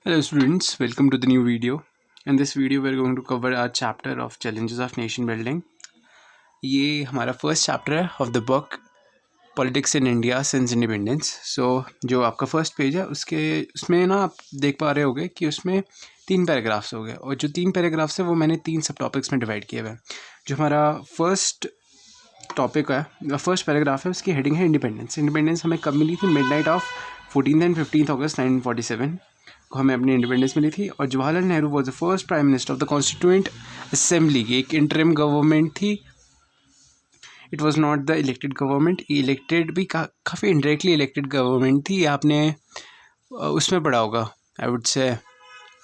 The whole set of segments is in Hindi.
Hello students, welcome to the new video. In this video we are going to cover our chapter of challenges of nation building. ये हमारा फर्स्ट चैप्टर है of the book politics in India since independence. So जो आपका फर्स्ट पेज है उसमें ना आप देख पा रहे होगे कि उसमें 3 पैराग्राफ्स हो गए और जो 3 पैराग्राफ्स है वो मैंने 3 सब टॉपिक्स में डिवाइड किए हुए हैं. जो हमारा फर्स्ट टॉपिक है, फर्स्ट पैराग्राफ है, उसकी हेडिंग है इंडिपेंडेंस. इंडिपेंडेंस हमें कब मिली थी? मिडनाइट ऑफ 14 एंड 15 अगस्त 1947 को हमें अपनी इंडिपेंडेंस मिली थी. और Jawaharlal Nehru was the first prime minister of the constituent assembly. एक इंटरिम गवर्नमेंट थी. It was not the elected government. Elected भी काफ़ी इंडायरेक्टली इलेक्टेड गवर्नमेंट थी. आपने उसमें पढ़ा होगा, आई वुड से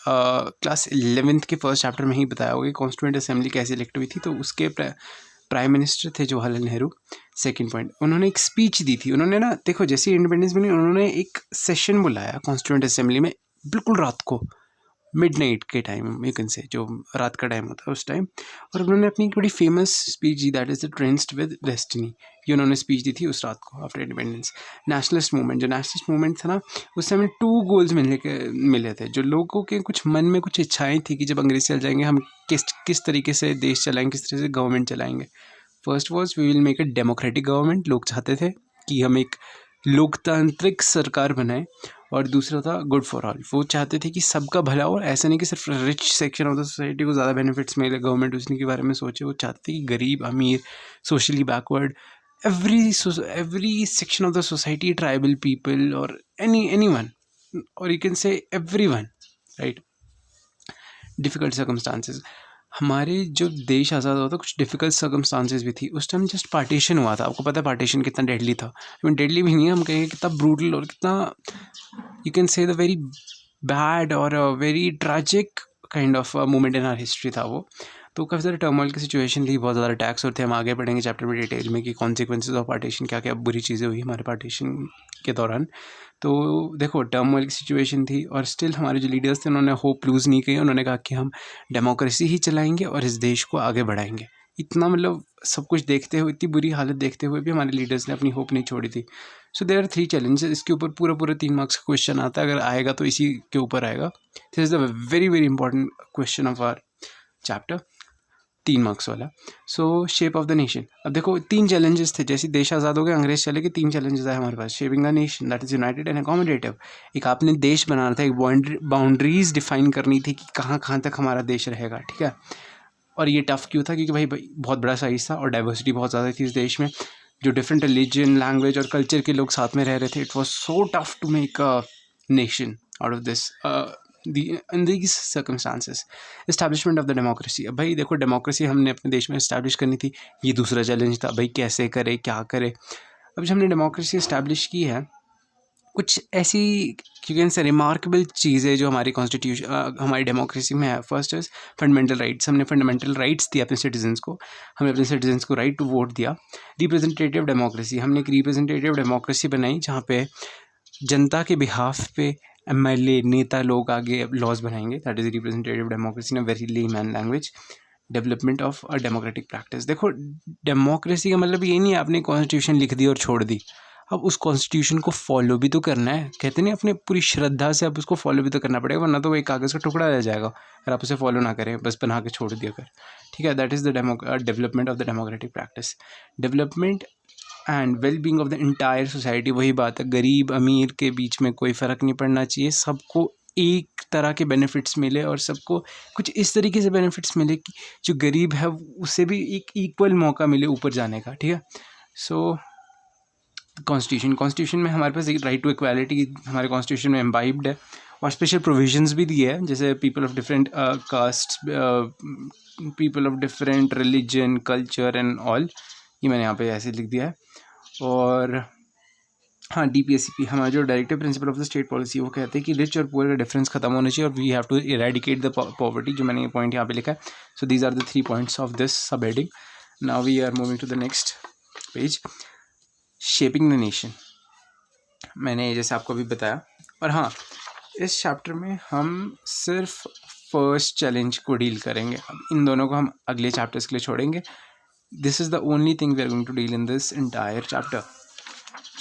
क्लास 11th के फर्स्ट चैप्टर में ही बताया होगा कॉन्स्टिट्यूएंट असेंबली कैसे इलेक्ट हुई थी. तो उसके प्राइम मिनिस्टर थे जवाहरलाल नेहरू. सेकंड पॉइंट, उन्होंने एक स्पीच दी थी. उन्होंने ना देखो जैसे इंडिपेंडेंस मिली उन्होंने एक सेशन बुलाया कॉन्स्टिट्यूएंट असेंबली में बिल्कुल रात को, मिडनाइट के टाइम, यू कैन से जो रात का टाइम होता है उस टाइम. और उन्होंने अपनी एक बड़ी फेमस स्पीच दी, that is the tryst with destiny. ये उन्होंने स्पीच दी थी उस रात को आफ्टर इंडिपेंडेंस. नेशनलिस्ट मूवमेंट, जो नेशनलिस्ट मूवमेंट था ना, उस समय 2 गोल्स मिले थे. जो लोगों के कुछ मन में कुछ इच्छाएं थी कि जब अंग्रेज चल जाएंगे हम किस तरीके से देश चलाएंगे, किस तरह से गवर्नमेंट चलाएंगे. First was we will make a democratic government. लोग चाहते थे कि हम एक लोकतांत्रिक सरकार बनाएं. और दूसरा था गुड फॉर ऑल. वो चाहते थे कि सबका भला हो. ऐसा नहीं कि सिर्फ rich section of the society को ज़्यादा बेनिफिट्स मिले, गवर्नमेंट उसके बारे में सोचे. वो चाहते थे कि गरीब, अमीर, socially backward, every section of the society, tribal people और एनीवन, और यू कैन से एवरीवन, राइट. Difficult circumstances. हमारे जो देश आज़ाद हुआ था कुछ डिफ़िकल्ट सर्कमस्टांसेस भी थी. उस टाइम जस्ट पार्टीशन हुआ था. आपको पता है पार्टीशन कितना डेडली था. आई मीन डेडली भी नहीं है, हम कहेंगे कितना ब्रूटल और कितना, you can say the very bad और very tragic kind of moment in our history था वो. तो काफ़ी ज़्यादा टर्मोइल की सिचुएशन थी, बहुत ज़्यादा अटैक्स होते हैं. हम आगे पढ़ेंगे चैप्टर में डिटेल में कि कॉन्सिक्वेंसेज ऑफ पार्टीशन, क्या क्या बुरी चीज़ें हुई हमारे पार्टीशन के दौरान. तो देखो टर्मोइल की सिचुएशन थी और स्टिल हमारे जो लीडर्स थे उन्होंने होप लूज़ नहीं की. उन्होंने कहा कि हम डेमोक्रेसी ही चलाएंगे और इस देश को आगे बढ़ाएंगे. इतना मतलब सब कुछ देखते हुए, इतनी बुरी हालत देखते हुए भी हमारे लीडर्स ने अपनी होप नहीं छोड़ी थी. So there are 3 challenges. इसके ऊपर पूरा 3 मार्क्स का क्वेश्चन आता है. अगर आएगा तो इसी के ऊपर आएगा. This is the very very important question of our chapter, 3 marks वाला. So shape of the nation. अब देखो 3 चैलेंजेस थे. जैसे देश आज़ाद हो गया, अंग्रेज चले गए, 3 चैलेंजेस आए हमारे पास. Shaping the nation that is united and accommodative. एक आपने देश बनाना था, एक बाउंड्रीज डिफाइन करनी थी कि कहाँ तक हमारा देश रहेगा, ठीक है. और ये टफ़ क्यों था? क्योंकि भाई बहुत बड़ा साइज़ था और डाइवर्सिटी बहुत ज़्यादा थी इस देश में. जो डिफरेंट रिलीजन, लैंग्वेज और कल्चर के लोग साथ में रह रहे थे. It was so tough to make a nation out of this in these circumstances. Establishment of the democracy. अब भाई देखो डेमोक्रेसी हमने अपने देश में इस्टेब्लिश करनी थी. ये दूसरा चैलेंज था, भाई कैसे करे, क्या करे. अब जब हमने डेमोक्रेसी इस्टेब्लिश की है, कुछ ऐसी क्योंकि इनसे रिमार्केबल चीज़ें जो हमारी कॉन्स्टिट्यूशन, हमारी डेमोक्रेसी में है. First is fundamental rights. हमने फंडामेंटल राइट्स दिए अपने सिटीजन्स को. हमने अपने सिटीजन्स को राइट टू वोट दिया. Representative democracy. हमने एक रिप्रेजेंटेटिव डेमोक्रेसी बनाई जहाँ पे जनता के बिहाफ पे MLA नेता लोग आगे लॉज बनाएंगे. That is representative democracy in a very layman language. Development of a democratic practice. देखो डेमोक्रेसी का मतलब ये नहीं है आपने कॉन्स्टिट्यूशन लिख दी और छोड़ दी. अब उस कॉन्स्टिट्यूशन को फॉलो भी तो करना है. कहते नहीं अपने पूरी श्रद्धा से अब उसको फॉलो भी तो करना पड़ेगा, वरना तो वो एक कागज़ का टुकड़ा रह जाएगा अगर आप उसे फॉलो ना करें, बस बना के छोड़ दिया कर, ठीक है. That is the development of the democratic practice. Development and well being of the entire society. वही बात है, गरीब अमीर के बीच में कोई फ़र्क नहीं पड़ना चाहिए. सबको एक तरह के बेनिफिट्स मिले और सबको कुछ इस तरीके से बेनिफिट्स मिले कि जो गरीब है उसे भी एक इक्वल मौका मिले ऊपर जाने का, ठीक है. सो कॉन्स्टिट्यूशन में हमारे पास एक राइट टू इक्वालिटी हमारे कॉन्स्टिट्यूशन में एम्बाइब्ड है. और स्पेशल प्रोविजंस भी दिए हैं, जैसे people of different caste, people of different religion, culture and all. ये मैंने यहाँ पे ऐसे लिख दिया है. और हाँ, DPSCP हमारा जो directive principle of the state policy, वो कहते हैं कि रिच और पुअर का डिफरेंस खत्म होना चाहिए और we have to eradicate the poverty. जो मैंने ये पॉइंट यहाँ पे लिखा है. So these are the 3 points of this subheading. Now we are moving to the next page. Shaping the nation. मैंने जैसे आपको अभी बताया. और हाँ, इस चैप्टर में हम सिर्फ फर्स्ट चैलेंज को डील करेंगे. अब इन दोनों को हम अगले चैप्टर्स के लिए छोड़ेंगे. This is the only thing we are going to deal in this entire chapter.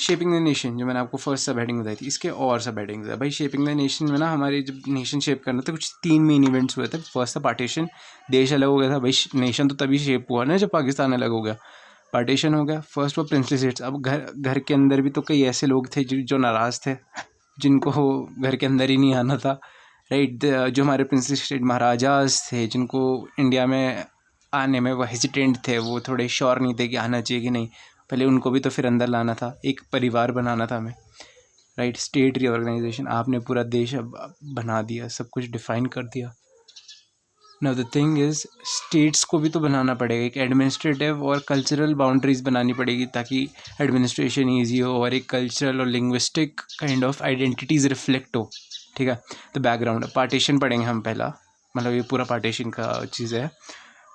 Shaping the nation जो मैंने आपको फर्स्ट सब हेडिंग बताई थी, इसके और सब हेडिंग्स है भाई। शेपिंग द नेशन में ना हमारे जब नेशन शेप करना था, कुछ 3 मेन इवेंट्स हुए थे। फर्स्ट था पार्टीशन, देश अलग हो गया था भाई। नेशन तो तभी शेप हुआ ना जब पाकिस्तान अलग हो गया, पार्टीशन हो गया। फर्स्ट वो प्रिंसली स्टेट्स। अब घर के अंदर भी तो कई ऐसे लोग थे जो नाराज़ थे, जिनको घर के अंदर ही नहीं आना था, राइट। जो हमारे प्रिंसली स्टेट महाराजाज थे, जिनको इंडिया में आने में वो हेजिटेंट थे, वो थोड़े श्योर नहीं थे कि आना चाहिए कि नहीं। पहले उनको भी तो फिर अंदर लाना था, एक परिवार बनाना था हमें, राइट। स्टेट रीऑर्गेनाइजेशन, आपने पूरा देश अब बना दिया, सब कुछ डिफाइन कर दिया। Now the thing is, states को भी तो बनाना पड़ेगा, एक एडमिनिस्ट्रेटिव और कल्चरल बाउंड्रीज बनानी पड़ेगी ताकि एडमिनिस्ट्रेशन ईजी हो और एक कल्चरल और linguistic kind of identities reflect हो, ठीक है। तो बैकग्राउंड पार्टीशन पढ़ेंगे हम पहला, मतलब ये पूरा पार्टीशन का चीज़ है।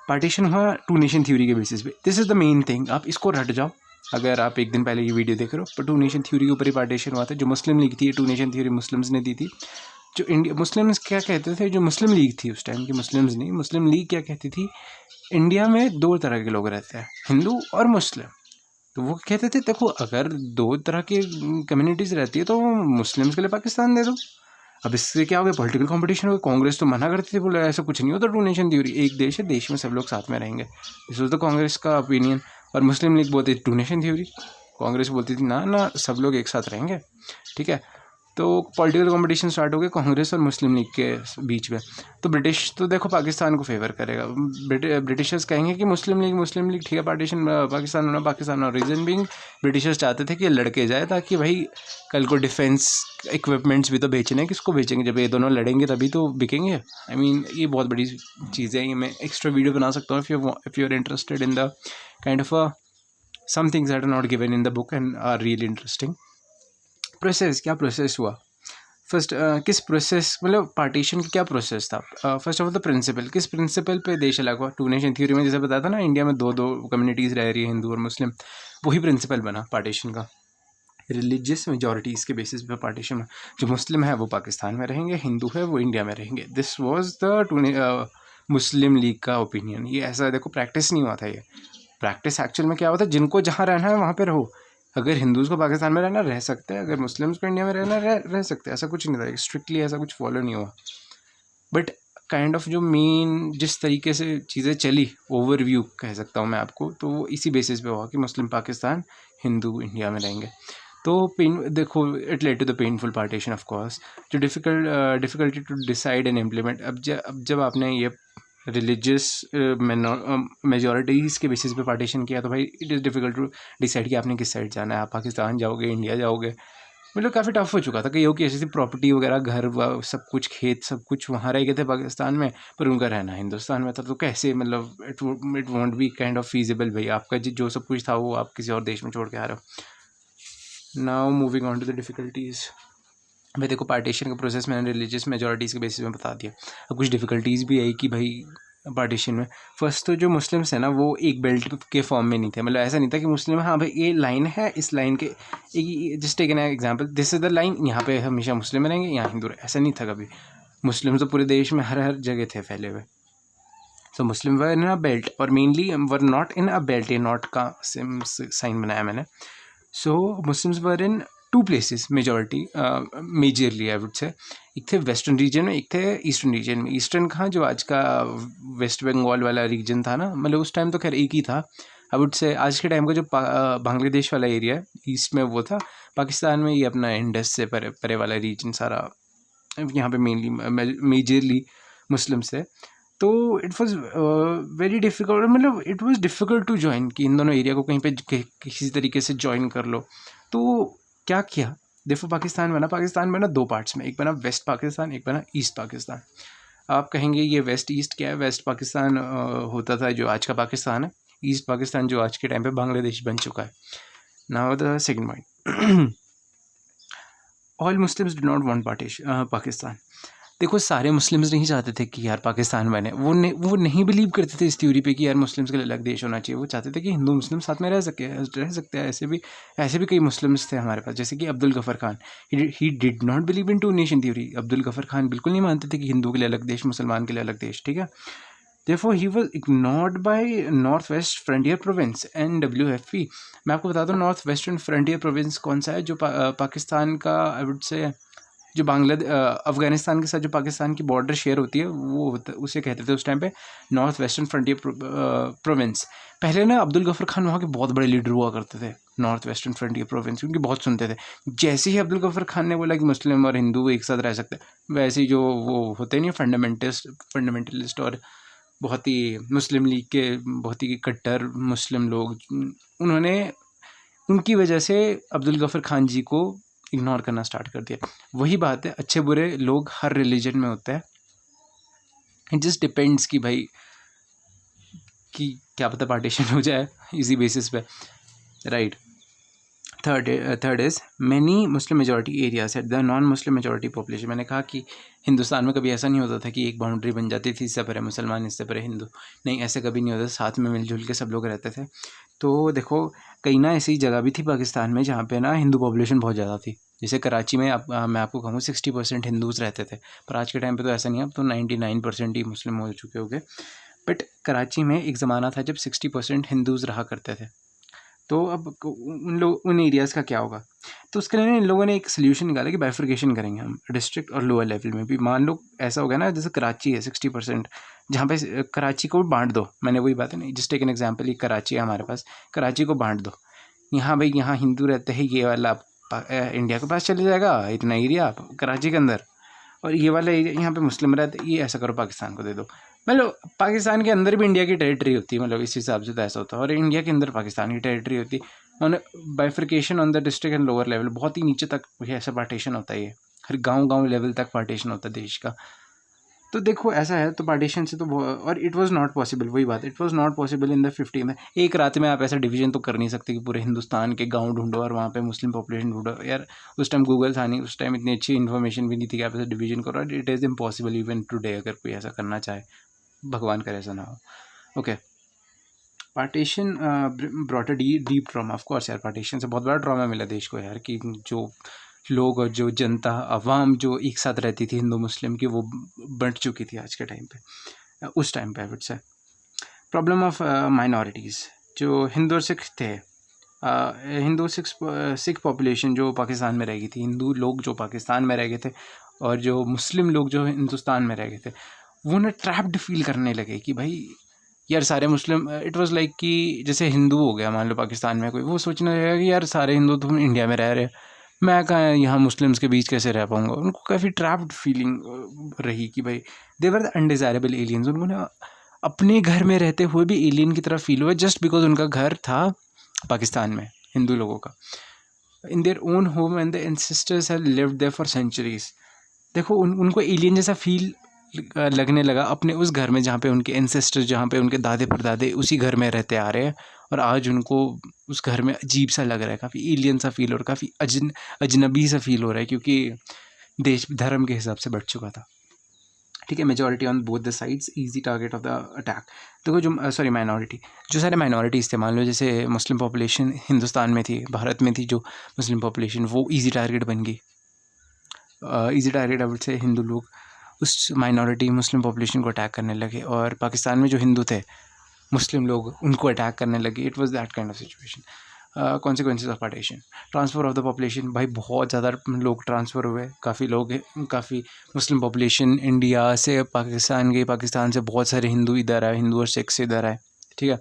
पार्टीशन हुआ 2 नेशन थ्योरी के बेसिस पे। This is the main thing, आप इसको रट जाओ अगर आप एक दिन पहले ये वीडियो देख रहे हो। पर 2 नेशन थ्योरी के ऊपर ही पार्टीशन हुआ था। जो मुस्लिम लीग थी, 2 नेशन थ्योरी मुस्लिम्स ने दी थी। जो इंडिया मुस्लिम्स क्या कहते थे, जो मुस्लिम लीग थी उस टाइम की, मुस्लिम्स नहीं, मुस्लिम लीग क्या कहती थी, इंडिया में 2 तरह के लोग रहते हैं, हिंदू और मुस्लिम। तो वो कहते थे देखो, अगर 2 तरह की कम्युनिटीज़ रहती है तो मुस्लिम्स के लिए पाकिस्तान दे दो। अब इससे क्या हो गया, पॉलिटिकल कंपटीशन हो गया। कांग्रेस तो मना करती थी, बोले ऐसा कुछ नहीं होता, 2 नेशन थ्योरी, एक देश है, देश में सब लोग साथ में रहेंगे। दिस वाज द कांग्रेस का ओपिनियन। और मुस्लिम लीग बोलती थी 2 नेशन थ्योरी, कांग्रेस बोलती थी ना ना सब लोग एक साथ रहेंगे, ठीक है। तो पॉलिटिकल कंपटीशन स्टार्ट हो गया कांग्रेस और मुस्लिम लीग के बीच में। तो ब्रिटिश तो देखो पाकिस्तान को फेवर करेगा, ब्रिटिशर्स कहेंगे कि मुस्लिम लीग ठीक है, पार्टीशन पाकिस्तान होना, पाकिस्तान और रीजन बिंग ब्रिटिशर्स चाहते थे कि ये लड़के जाए, ताकि भाई कल को डिफेंस इक्विपमेंट्स भी तो बेचने हैं, किसको बेचेंगे, जब ये दोनों लड़ेंगे तभी तो बिकेंगे। आई मीन ये बहुत बड़ी चीज़ है, ये मैं एक्स्ट्रा वीडियो बना सकता हूँ if you are interested in the kind of some things that are not given in the book and are really interesting. Process, क्या प्रोसेस हुआ फर्स्ट, किस प्रोसेस, मतलब पार्टीशन का क्या प्रोसेस था। First of all the principle, किस प्रिंसिपल पे देश अलग हुआ। 2 नेशन थ्योरी में जैसे बताया था ना, इंडिया में 2 कम्युनिटीज़ रह रही है, हिंदू और मुस्लिम, वही प्रिंसिपल बना पार्टीशन का। रिलीजियस मेजॉरिटीज़ के बेसिस पे पार्टीशन में, जो मुस्लिम है वो पाकिस्तान में रहेंगे, हिंदू है वो इंडिया में रहेंगे। This was the Muslim league का ओपिनियन। ये ऐसा देखो प्रैक्टिस नहीं हुआ था, ये प्रैक्टिस एक्चुअल में क्या होता है, जिनको जहाँ रहना है वहाँ पे रहो। अगर हिंदूज़ को पाकिस्तान में रहना रह सकते हैं, अगर मुस्लिम्स को इंडिया में रहना रह सकते हैं, ऐसा कुछ नहीं था, स्ट्रिक्टली ऐसा कुछ फॉलो नहीं हुआ। बट काइंड ऑफ जो मेन जिस तरीके से चीज़ें चली, ओवरव्यू कह सकता हूँ मैं आपको, तो वो इसी बेसिस पे हुआ कि मुस्लिम पाकिस्तान, हिंदू इंडिया में रहेंगे। तो देखो it led to the painful partition of course, जो difficulty to decide and implement. अब जब आपने ये रिलीजियस मेजॉरिटीज़ के बेसिस पे पार्टीशन किया, तो भाई it is difficult to decide कि आपने किस साइड जाना है, आप पाकिस्तान जाओगे, इंडिया जाओगे। मतलब काफ़ी टफ हो चुका था। कईयों की ऐसी थी प्रॉपर्टी वगैरह, घर सब कुछ, खेत सब कुछ वहाँ रह गए थे पाकिस्तान में, पर उनका रहना हिंदुस्तान में था। तो कैसे, मतलब it won't be kind of feasible भाई, आपका जो सब कुछ था वो आप किसी और देश में छोड़ के आ रहे हो। Now moving on to the difficulties. भाई देखो पार्टीशन का प्रोसेस मैंने रिलीजियस मेजॉरिटीज़ के बेसिस में बता दिया। अब कुछ डिफ़िकल्टीज़ भी आई कि भाई पार्टीशन में, फर्स्ट तो जो मुस्लिम्स हैं ना, वो एक बेल्ट के फॉर्म में नहीं थे। मतलब ऐसा नहीं था कि मुस्लिम, हाँ भाई ये लाइन है, इस लाइन के just take an example, this is the line, यहाँ पे हमेशा मुस्लिम रहेंगे, यहाँ हिंदू। ऐसा नहीं था कभी। मुस्लिम तो पूरे देश में हर जगह थे फैले हुए। तो Muslim were in a belt, और mainly were not in a belt, ये नॉट का साइन बनाया मैंने। So Muslims were in 2 places majority, majorly I would say. एक थे वेस्टर्न रीजन में, एक थे ईस्टर्न रीजन में। ईस्टर्न कहाँ, जो आज का वेस्ट बंगाल वाला रीजन था ना, मतलब उस टाइम तो खैर एक ही था। आई वुड से आज के टाइम का जो बांग्लादेश वाला एरिया है ईस्ट में, वो था। पाकिस्तान में ये अपना इंडस से परे वाला रीजन सारा, यहाँ पे मेनली मेजरली मुस्लिम्स थे। तो इट वॉज वेरी डिफ़िकल्ट, मतलब it was difficult to join, कि इन दोनों एरिया को कहीं पे किसी तरीके से ज्वाइन कर लो। तो क्या किया, देखो पाकिस्तान बना 2 पार्ट्स में, एक बना वेस्ट पाकिस्तान, एक बना ईस्ट पाकिस्तान। आप कहेंगे ये वेस्ट ईस्ट क्या है। वेस्ट पाकिस्तान होता था जो आज का पाकिस्तान है, ईस्ट पाकिस्तान जो आज के टाइम पे बांग्लादेश बन चुका है। Now the second point, all Muslims do not want Pakistan. देखो सारे मुस्लिम्स नहीं चाहते थे कि यार पाकिस्तान बने, वो नहीं बिलीव करते थे इस थ्योरी पे कि यार मुस्लिम्स के लिए अलग देश होना चाहिए। वो चाहते थे कि हिंदू मुस्लिम साथ में रह सकते हैं। ऐसे भी कई मुस्लिम्स थे हमारे पास, जैसे कि Abdul Ghaffar Khan, he did not believe in 2 nation theory. Abdul Ghaffar Khan बिल्कुल नहीं मानते थे कि हिंदू के लिए अलग देश, मुसलमान के लिए अलग देश, ठीक है। Therefore he was ignored by north west frontier province NWFP। मैं आपको बता दूँ नॉर्थ वेस्टर्न फ्रंटियर प्रोविंस कौन सा है, जो पाकिस्तान का आई वुड से जो अफगानिस्तान के साथ जो पाकिस्तान की बॉर्डर शेयर होती है वो उसे कहते थे उस टाइम पे नॉर्थ वेस्टर्न फ्रंटियर प्रोविंस। पहले ना अब्दुल गफर खान वहाँ के बहुत बड़े लीडर हुआ करते थे नॉर्थ वेस्टर्न फ्रंटियर प्रोविंस, क्योंकि बहुत सुनते थे। जैसे ही अब्दुल गफर खान ने बोला कि मुस्लिम और हिंदू एक साथ रह सकते हैं, वैसे ही जो वो होते नहीं फंडामेंटलिस्ट और बहुत ही मुस्लिम लीग के बहुत ही कट्टर मुस्लिम लोग, उन्होंने उनकी वजह से अब्दुल गफर खान जी को इग्नोर करना स्टार्ट कर दिया। वही बात है, अच्छे बुरे लोग हर रिलीजन में होते हैं, इट जस्ट डिपेंड्स कि भाई कि क्या पता पार्टीशन हो जाए इसी बेसिस पे, right. Third is many Muslim majority areas at the non Muslim majority population. मैंने कहा कि हिंदुस्तान में कभी ऐसा नहीं होता था कि एक बाउंड्री बन जाती थी, इससे परे मुसलमान इससे परे हिंदू, नहीं ऐसे कभी नहीं होता, साथ में मिलजुल के सब लोग रहते थे। तो देखो कई ना ऐसी जगह भी थी पाकिस्तान में जहाँ पे ना हिंदू पॉपुलेशन बहुत ज़्यादा थी। जैसे कराची में मैं आपको कहूँ 60% हिंदूज़ रहते थे, पर आज के टाइम पे तो ऐसा नहीं है, अब तो 99% ही मुस्लिम हो चुके होंगे। बट कराची में एक ज़माना था जब 60% हिंदूज़ रहा करते थे। तो अब उन एरियाज़ का क्या होगा, तो उसके लिए इन लोगों ने एक सोल्यूशन निकाला कि बाइफर्केशन करेंगे हम डिस्ट्रिक्ट और लोअर लेवल में भी। मान लो ऐसा हो गया ना, जैसे कराची है 60%, जहाँ पे कराची को बांट दो, मैंने वही बात है नहीं, जस्ट टेक एन एग्जाम्पल, ये कराची है हमारे पास, कराची को बांट दो, यहाँ भाई यहाँ हिंदू रहते हैं, ये वाला इंडिया के पास चले जाएगा इतना एरिया कराची के अंदर, और ये वाला एरिया यहाँ पे मुस्लिम रहते, ये ऐसा करो पाकिस्तान को दे दो। मतलब पाकिस्तान के अंदर भी इंडिया की टेरिटरी होती है, मतलब इस हिसाब से तो ऐसा होता है, और इंडिया के अंदर पाकिस्तान की टेरिटरी होती है। और bifurcation on the district and lower level, बहुत ही नीचे तक ऐसा पार्टीशन होता है, ये हर गांव लेवल तक पार्टीशन होता है देश का। तो देखो ऐसा है, तो पार्टीशन से तो और इट वाज नॉट पॉसिबल, वही बात, it was not possible in the 50 में। एक रात में आप ऐसा डिवीजन तो कर नहीं सकते कि पूरे हिंदुस्तान के गांव ढूंढो और वहाँ पे मुस्लिम पॉपुलेशन ढूंढो यार। उस टाइम गूगल था नहीं, उस टाइम इतनी अच्छी इन्फॉर्मेशन भी नहीं थी कि आप ऐसा डिवीजन करो, और it is impossible even today, अगर कोई ऐसा करना चाहे, भगवान करे ऐसा ना हो। Okay, partition brought a deep trauma, of course यार, पार्टीशन से बहुत बड़ा ट्रॉमा मिला देश को यार, कि जो लोग और जो जनता अवाम जो एक साथ रहती थी हिंदू मुस्लिम की, वो बंट चुकी थी आज के टाइम पे, उस टाइम पे आई वुड से। प्रॉब्लम ऑफ माइनॉरिटीज़, जो हिंदू और सिख थे, हिंदू सिख पॉपुलेशन जो पाकिस्तान में रह गई थी, हिंदू लोग जो पाकिस्तान में रह गए थे और जो मुस्लिम लोग जो हिंदुस्तान में रह गए थे, वो ना ट्रैप्ड फील करने लगे कि भाई यार सारे मुस्लिम, इट वाज लाइक कि जैसे हिंदू हो गया मान लो पाकिस्तान में कोई, वो सोचने लगेगा कि यार सारे हिंदू तो इंडिया में रह रहे हैं, मैं कहाँ यहाँ मुस्लिम्स के बीच कैसे रह पाऊँगा। उनको काफ़ी ट्रैप्ड फीलिंग रही कि भाई दे वर द अनडिज़ायरेबल एलियंस। उनको ना अपने घर में रहते हुए भी एलियन की तरह फील हुआ, जस्ट बिकॉज उनका घर था पाकिस्तान में हिंदू लोगों का, in their own home and the ancestors have lived there for centuries. देखो उनको एलियन जैसा फील लगने लगा अपने उस घर में जहाँ पे उनके एंसेस्टर्स, जहाँ पे उनके दादे परदादे उसी घर में रहते आ रहे हैं, और आज उनको उस घर में अजीब सा लग रहा है, काफ़ी एलियन सा फील और काफ़ी अजनबी सा फील हो रहा है, क्योंकि देश धर्म के हिसाब से बढ़ चुका था। ठीक है, majority on both the sides, easy target of the attack. देखो जो सॉरी माइनॉरिटी, जो सारे माइनॉरिटीज़ थे, मान लो जैसे मुस्लिम पॉपुलेशन हिंदुस्तान में थी, भारत में थी, जो मुस्लिम पॉपुलेशन वो इजी टारगेट बन गई। इजी टारगेट आई वुड से हिंदू लोग उस माइनॉरिटी मुस्लिम पॉपुलेशन को अटैक करने लगे, और पाकिस्तान में जो हिंदू थे मुस्लिम लोग उनको अटैक करने लगे। It was that kind of situation. Consequences of partition, transfer of the population, भाई बहुत ज़्यादा लोग ट्रांसफ़र हुए, काफ़ी मुस्लिम पॉपुलेशन इंडिया से पाकिस्तान गई, पाकिस्तान से बहुत सारे हिंदू इधर आए, हिंदू और सिख से इधर आए। ठीक है,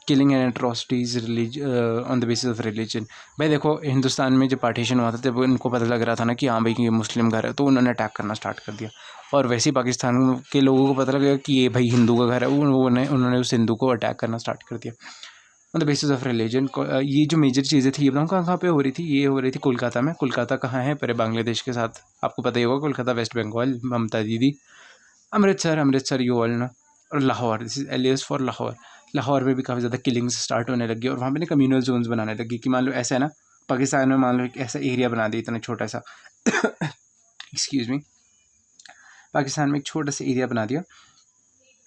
killing and atrocities on the basis of religion. भाई देखो हिंदुस्तान में जब पार्टीशन हुआ था तब उनको पता लग रहा था ना कि हाँ भाई ये मुस्लिम घर है, तो उन्होंने अटैक करना स्टार्ट कर दिया, और वैसे ही पाकिस्तान के लोगों को पता लगा कि ये भाई हिंदू का घर है, उन्होंने उस हिंदू को अटैक करना स्टार्ट कर दिया on the basis of religion. ये जो मेजर चीज़ें थी, ये बताऊँ कहाँ पे हो रही थी, ये हो रही थी कोलकाता में। कोलकाता कहाँ है, पहले बांग्लादेश के साथ, आपको पता ही होगा, कोलकाता वेस्ट बंगाल, ममता दीदी, अमृतसर यू ऑल नो, और Lahore, this is alias for Lahore. Lahore में भी काफ़ी ज़्यादा किलिंग्स स्टार्ट होने लगी, और वहाँ पे ना कम्यूनल जोन्स बनाने लगी, कि मान लो ऐसा है ना, पाकिस्तान में मान लो एक ऐसा एरिया बना दिया इतना छोटा सा एक्सक्यूज़ मी, पाकिस्तान में एक छोटा सा एरिया बना दिया,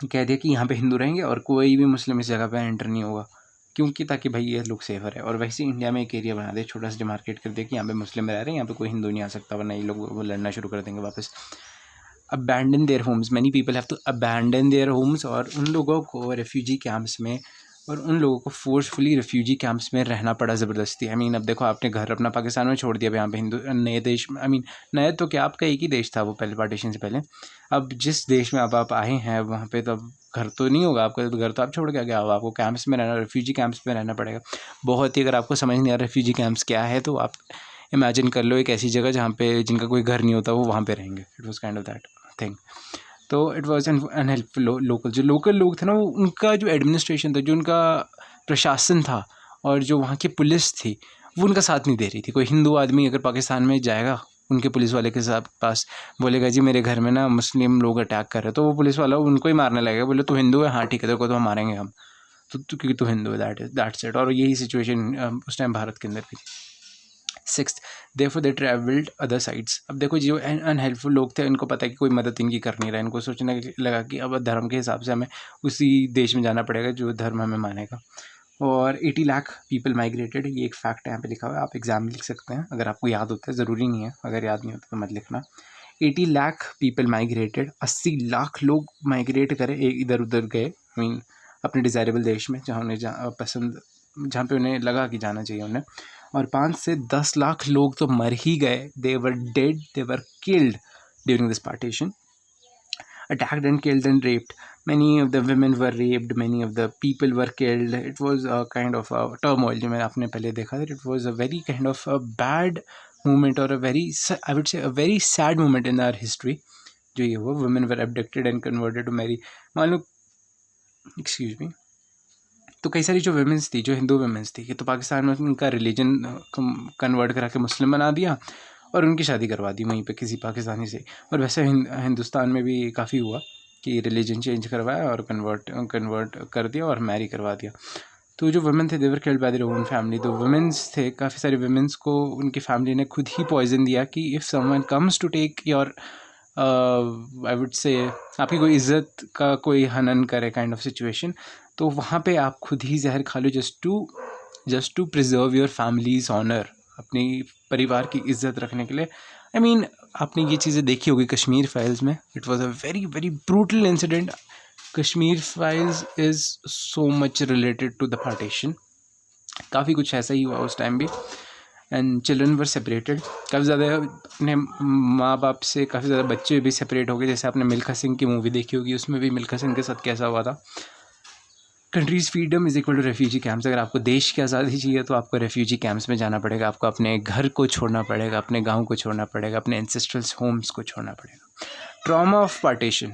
कह दिया कि यहाँ पे हिंदू रहेंगे और कोई भी मुस्लिम इस जगह पे एंटर नहीं होगा, क्योंकि ताकि भाई ये लोग सेफर है। और वैसे इंडिया में एक एरिया बना दिया छोटा सा, डिमार्केट कर दिया कि यहाँ पे मुस्लिम रह रहे हैं, यहाँ पे कोई हिंदू नहीं आ सकता, वरना ये लोग वो लड़ना शुरू कर देंगे वापस। abandon their homes. Many people have to abandon their homes, और उन लोगों को रेफ्यूजी कैंप्स में और उन लोगों को फोर्सफुली रेफ्यूजी कैंप्स में रहना पड़ा ज़बरदस्ती. आई मीन अब देखो, आपने घर अपना पाकिस्तान में छोड़ दिया, यहाँ पे हिंदू नए देश में, आई मीन नए तो क्या, आपका एक ही देश था वो पहले पार्टीशन से पहले. अब जिस देश में अब आप आए हैं वहाँ पे तो अब घर तो नहीं होगा आपका, घर तो आप छोड़ के गया हो, आपको कैंप्स में रहना, रेफ्यूजी कैंप्स में रहना पड़ेगा. बहुत ही, अगर आपको समझ नहीं आ रहा रेफ्यूजी कैंप्स क्या है तो आप इमेजिन कर लो एक ऐसी जगह जहाँ पे जिनका कोई घर नहीं होता वो वहाँ पे रहेंगे. It was kind of that thing. तो it was an unhelpful. Local जो लोकल लोग थे ना, वो उनका जो एडमिनिस्ट्रेशन था, जो उनका प्रशासन था और जो वहाँ की पुलिस थी, वो उनका साथ नहीं दे रही थी. कोई हिंदू आदमी अगर पाकिस्तान में जाएगा उनके पुलिस वाले के साथ पास, बोलेगा जी मेरे घर में ना मुस्लिम लोग अटैक कर रहे हैं, तो वो पुलिस वाला उनको ही मारने लगेगा. बोले तू हिंदू है, हाँ ठीक है, तेरे को तो हम मारेंगे हम, तो क्योंकि तू हिंदू है, दैट्स इट. और यही सिचुएशन उस टाइम भारत के अंदर भी. 6th, therefore they traveled other sides. अब देखो जो अनहेल्पफुल लोग थे, इनको पता है कि कोई मदद इनकी कर नहीं रहा है, इनको सोचने लगा कि अब धर्म के हिसाब से हमें उसी देश में जाना पड़ेगा जो धर्म हमें मानेगा. और 80 लाख पीपल माइग्रेटेड. ये एक फैक्ट यहाँ पे लिखा हुआ है, आप एग्जाम में लिख सकते हैं अगर आपको याद होता है, ज़रूरी नहीं है, अगर याद नहीं होता तो मत लिखना. 80 लाख पीपल माइग्रेटेड. 80 लाख लोग माइग्रेट करे, इधर उधर गए, आई मीन अपने डिज़ायरेबल देश में जहाँ उन्हें पसंद, जहाँ पे उन्हें लगा कि जाना चाहिए उन्हें. और 5 से 10 लाख लोग तो मर ही गए. They were dead, they were killed during this partition. Attacked and killed and raped. Many of the women were raped, many of the people were killed. It was a kind of a turmoil, जो मैंने आपने पहले देखा था. It was a very kind of a bad moment, or a very, I would say a very sad moment in our history. जो ये हुआ, women were abducted and converted to marry. मान लो, excuse me, तो कई सारी जो वेमेंस थी, जो हिंदू वेमेंस थी, कि तो पाकिस्तान में उनका रिलीजन कन्वर्ट करा के मुस्लिम बना दिया और उनकी शादी करवा दी वहीं पे किसी पाकिस्तानी से. और वैसे हिंदुस्तान में भी काफ़ी हुआ कि रिलीजन चेंज करवाया और कन्वर्ट कर दिया और मैरी करवा दिया. तो जो वुमेन थे, they were killed by their own family. तो वुमेंस थे, काफ़ी सारी वुमेंस को उनकी फैमिली ने खुद ही पॉइजन दिया कि if someone comes to take your, I would say, आपकी कोई इज़्ज़त का कोई हनन करे काइंड ऑफ सिचुएशन, तो वहाँ पे आप खुद ही जहर खा लो, just to preserve your family's honour, अपनी परिवार की इज्जत रखने के लिए. आई मीन आपने ये चीज़ें देखी होगी कश्मीर फाइल्स में. It was a very very brutal incident. Kashmir files is so much related to the partition. काफ़ी कुछ ऐसा ही हुआ उस टाइम भी. And children were separated. काफ़ी ज़्यादा अपने माँ बाप से काफ़ी ज़्यादा बच्चे भी सेपरेट हो गए. जैसे आपने मिल्खा सिंह की मूवी देखी होगी, उसमें भी मिल्खा सिंह के साथ कैसा हुआ था. Countries freedom is equal to refugee camps. अगर आपको देश की आज़ादी चाहिए तो आपको रेफ्यूजी कैंप्स में जाना पड़ेगा, आपको अपने घर को छोड़ना पड़ेगा, अपने गांव को छोड़ना पड़ेगा, अपने एंसेस्ट्रल होम्स को छोड़ना पड़ेगा. Trauma of partition.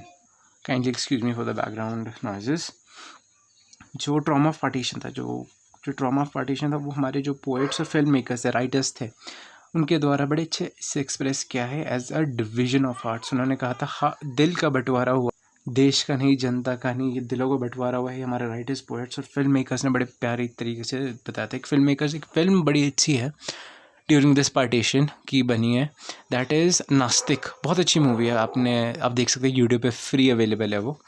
Kindly excuse me for the background noises. जो ट्रॉमा ऑफ पार्टीशन था, जो ट्रॉमा ऑफ पार्टीशन था, वो हमारे जो पोइट्स और फिल्म मेकर्स थे, राइटर्स थे, उनके द्वारा बड़े अच्छे से एक्सप्रेस किया है as a division of arts. उन्होंने कहा था दिल का बंटवारा हुआ, देश का नहीं, जनता का नहीं, ये दिलों का बंटवारा हुआ है. हमारे राइटर्स, पोएट्स और फिल्म मेकर्स ने बड़े प्यारी तरीके से बताया था. एक फिल्म बड़ी अच्छी है ड्यूरिंग दिस पार्टीशन की बनी है, दैट इज़ नास्तिक. बहुत अच्छी मूवी है, आप देख सकते हैं, यूट्यूब पे फ्री अवेलेबल है वो.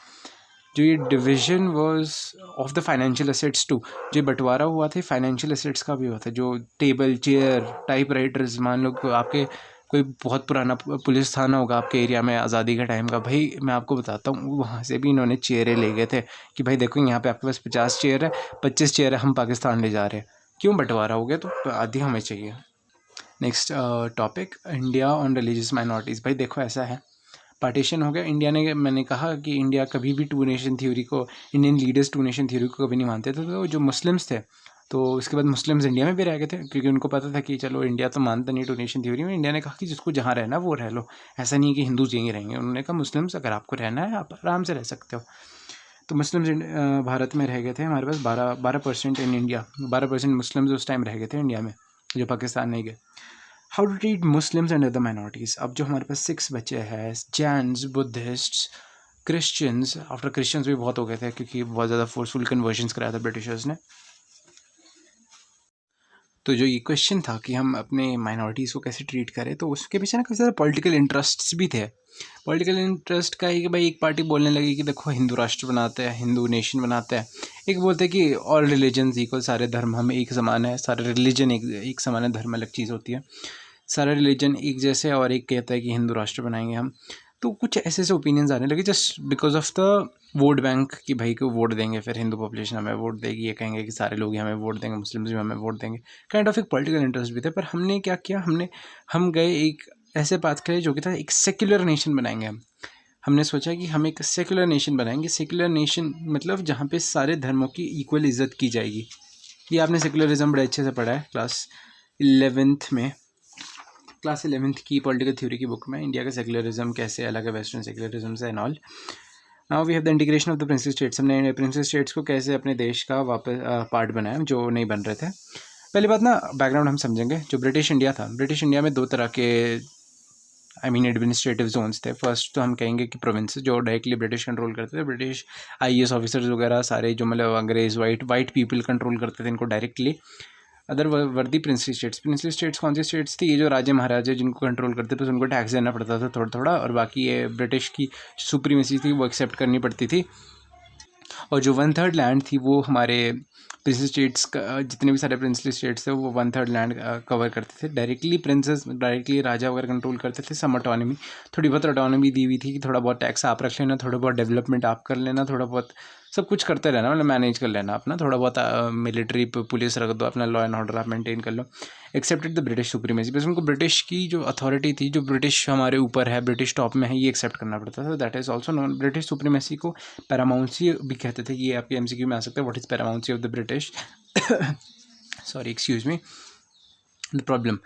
जो ये division was of the financial assets too. जो बंटवारा हुआ था फाइनेंशियल एसेट्स का भी हुआ था. जो टेबल, चेयर, टाइप राइटर्स, मान लो आपके कोई बहुत पुराना पुलिस थाना होगा आपके एरिया में आज़ादी के टाइम का, भाई मैं आपको बताता हूँ, वहाँ से भी इन्होंने चेयरें ले गए थे कि भाई देखो यहाँ पे आपके पास 50 चेयर है, 25 चेयर है, हम पाकिस्तान ले जा रहे हैं. क्यों बंटवारा हो गया, तो आधी हमें चाहिए. Next topic, India on religious minorities. भाई देखो ऐसा है, पार्टीशन हो गया इंडिया ने. मैंने कहा कि इंडिया कभी भी टू नेशन थ्योरी को, Indian leaders two nation theory को कभी नहीं मानते थे. तो जो मुस्लिम्स थे, तो उसके बाद मुस्लिम्स इंडिया में भी रह गए थे, क्योंकि उनको पता था कि चलो इंडिया तो मानता नहीं टू नेशन थ्योरी में. इंडिया ने कहा कि जिसको जहाँ रहना वो रह लो, ऐसा नहीं है कि हिंदूज यहीं रहेंगे. उन्होंने कहा मुस्लिम्स अगर आपको रहना है आप आराम से रह सकते हो. तो मुस्लिम्स भारत में रह गए थे. हमारे पास 12% इन इंडिया, 12% मुस्लिम्स उस टाइम रह गए थे इंडिया में, जो पाकिस्तान नहीं गए. How to treat Muslims and other minorities. अब जो हमारे पास 6 बचे हैं, Jains, Buddhists, Christians. After Christians भी बहुत हो गए थे क्योंकि बहुत ज़्यादा फोर्सफुल कन्वर्जन्स कराया था ब्रिटिशर्स ने. तो जो ये क्वेश्चन था कि हम अपने माइनॉरिटीज़ को कैसे ट्रीट करें, तो उसके पीछे ना काफ़ी ज़्यादा पॉलिटिकल इंटरेस्ट्स भी थे. पॉलिटिकल इंटरेस्ट का है कि भाई एक पार्टी बोलने लगी कि देखो हिंदू राष्ट्र बनाते हैं, हिंदू नेशन बनाते हैं. एक बोलते हैं कि ऑल रिलीजन्स इक्वल, सारे धर्म हम एक समान है, सारे रिलीजन एक समान है, धर्म अलग चीज़ होती है. सारे रिलीजन एक जैसे, और एक कहता है कि हिंदू राष्ट्र बनाएंगे हम. तो कुछ ऐसे ऐसे ओपिनियंस आने लगे just because of the vote bank कि भाई को वोट देंगे, फिर हिंदू पॉपुलेशन हमें वोट देगी, ये कहेंगे कि सारे लोग ही हमें वोट देंगे, मुस्लिम्स भी हमें वोट देंगे। काइंड ऑफ एक पॉलिटिकल इंटरेस्ट भी था। पर हमने क्या किया, हम गए एक ऐसे पाथ के जो कि था एक सेक्युलर नेशन बनाएंगे हमने सोचा कि हम एक सेक्युलर नेशन बनाएंगे। सेक्युलर नेशन मतलब जहाँ पे सारे धर्मों की इक्वल इज्जत की जाएगी। ये आपने सेक्युलरिज्म बड़े अच्छे से पढ़ा है क्लास 11th की पॉलिटिकल थ्योरी की बुक में, इंडिया का सेक्युलरिज्म कैसे अलग है वेस्टर्न सेक्युलरिज्म से and all. Now we have the integration of the principle states. हमने प्रिंसिपल स्टेट्स को कैसे अपने देश का वापस पार्ट बनाया जो नहीं बन रहे थे। पहली बात ना, बैकग्राउंड हम समझेंगे। जो ब्रिटिश इंडिया था, ब्रिटिश इंडिया में दो तरह के एडमिनिस्ट्रेटिव जोन्स थे। फर्स्ट तो हम कहेंगे कि प्रोविंस जो डायरेक्टली ब्रिटिश कंट्रोल करते थे। ब्रिटिश IAS ऑफिसर्स वगैरह सारे जो मतलब अंग्रेज वाइट पीपल कंट्रोल करते थे इनको डायरेक्टली। अदर वर्दी प्रिंसली स्टेट्स। प्रिंसली स्टेट्स कौन सी स्टेट्स थी? ये जो राजे महाराजे जिनको कंट्रोल करते थे उनको टैक्स देना पड़ता था थोड़ा थोड़ा, और बाकी ये ब्रिटिश की सुप्रीमेसी थी वो एक्सेप्ट करनी पड़ती थी। और जो 1/3 लैंड थी वो हमारे प्रिंसली स्टेट्स का, जितने भी सारे प्रिंसली स्टेट्स थे वो 1/3 लैंड कवर करते थे। डायरेक्टली राजा वगैरह कंट्रोल करते थे। सम ऑटोनॉमी, थोड़ी बहुत ऑटोनॉमी दी हुई थी कि थोड़ा बहुत टैक्स आप रख लेना, थोड़ा बहुत डेवलपमेंट आप कर लेना, थोड़ा बहुत सब कुछ करते रहना, मतलब मैनेज कर लेना अपना, थोड़ा बहुत मिलिट्री पुलिस रख दो, अपना लॉ एंड ऑर्डर आप मेंटेन कर लो। एक्सेप्टेड द ब्रिटिश सुप्रीमेसी, बस उनको ब्रिटिश की जो अथॉरिटी थी, जो ब्रिटिश हमारे ऊपर है, ब्रिटिश टॉप में है, ये एक्सेप्ट करना पड़ता था। That is also non British supremacy को पैरामाउंसी भी कहते थे। ये आपके MCQ में आ सकता है, what is paramountcy of the British. Sorry, excuse me. The problem,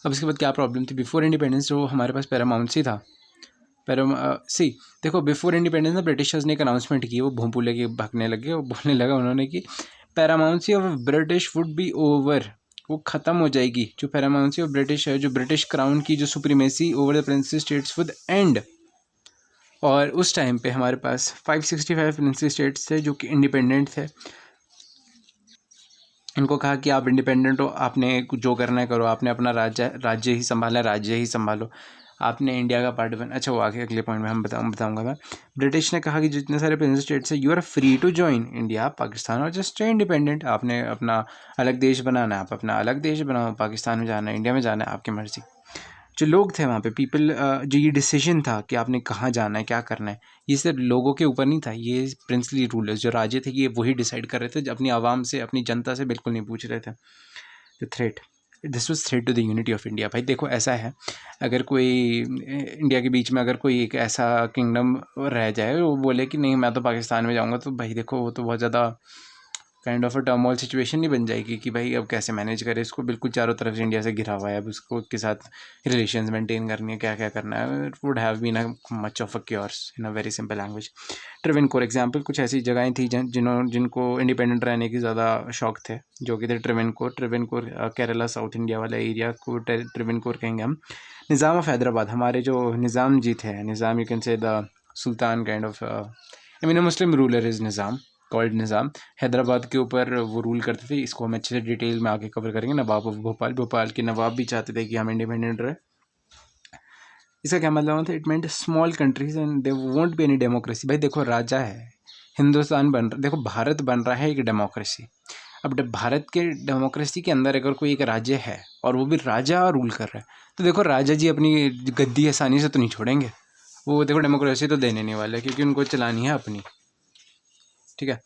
अब इसके बाद क्या प्रॉब्लम थी? बिफोर इंडिपेंडेंस जो हमारे पास पैरामाउंसी था, देखो बिफोर इंडिपेंडेंस ना ब्रिटिशर्स ने एक अनाउंसमेंट की, वो भोंपू लेके भागने लगे, वो बोलने लगा उन्होंने कि paramountcy of British would be over, वो ख़त्म हो जाएगी। जो पैरामाउंसी ऑफ ब्रिटिश है, जो ब्रिटिश क्राउन की जो supremacy over the princely states would and. और उस टाइम पे हमारे पास 565 प्रिंसली स्टेट्स थे जो कि इंडिपेंडेंट थे। इनको कहा कि आप इंडिपेंडेंट हो, आपने जो करना है करो, आपने अपना राज्य ही संभाला, राज्य ही संभालो, आपने इंडिया का पार्ट बना। अच्छा, वो आगे अगले पॉइंट में हम बताऊंगा मैं। ब्रिटिश ने कहा कि जितने सारे प्रिंस स्टेट्स है, you are free to join India Pakistan और जस्ट स्टे इंडिपेंडेंट। आपने अपना अलग देश बनाना है, आप अपना अलग देश बनाओ, पाकिस्तान में जाना है, इंडिया में जाना है, आपकी मर्जी। जो लोग थे वहाँ पे पीपल, जो ये डिसीजन था कि आपने कहाँ जाना है, क्या करना है, ये सिर्फ लोगों के ऊपर नहीं था। ये प्रिंसली रूलर्स जो राजे थे, ये वही डिसाइड कर रहे थे, अपनी आवाम से, अपनी जनता से बिल्कुल नहीं पूछ रहे थे। The threat, this was threat to the unity of India. भाई देखो ऐसा है, अगर कोई इंडिया के बीच में अगर कोई एक ऐसा किंगडम रह जाए, वो बोले कि नहीं मैं तो पाकिस्तान में जाऊँगा, तो भाई देखो वो तो बहुत ज़्यादा kind of a turmoil situation नहीं बन जाएगी कि भाई अब कैसे मैनेज करें इसको। बिल्कुल चारों तरफ से इंडिया से घिरा हुआ है, अब उसको उसके साथ रिलेशंस मेंटेन करनी है, क्या क्या करना है। It would have been a much of a cures in a very simple language. Travancore example, कुछ ऐसी जगहें थी जिनको इंडिपेंडेंट रहने की ज़्यादा शौक थे, जो कि थे ट्रेवेनकोर केरला साउथ इंडिया वाला एरिया को ट्रेवेनकोर कहेंगे हम। निज़ाम ऑफ हैदराबाद, हमारे जो निज़ाम जी थे, Nizam you can say the sultan kind of, I mean a Muslim ruler is Nizam, called Nizam. Hyderabad के ऊपर वो रूल करते थे। इसको हम अच्छे से डिटेल में आगे कवर करेंगे। नवाब ऑफ भोपाल के नवाब भी चाहते थे कि हम इंडिपेंडेंट रहे। इसका क्या मतलब था? It meant small countries and they won't be any democracy. भाई देखो राजा है, हिंदुस्तान बन रहा, देखो भारत बन रहा है एक डेमोक्रेसी। अब भारत के डेमोक्रेसी के अंदर अगर कोई एक राज्य है और वो भी राजा रूल कर रहा है, तो देखो राजा जी अपनी गद्दी आसानी से तो नहीं छोड़ेंगे। वो देखो डेमोक्रेसी तो देने नहीं वाले, क्योंकि उनको चलानी है अपनी। ठीक है।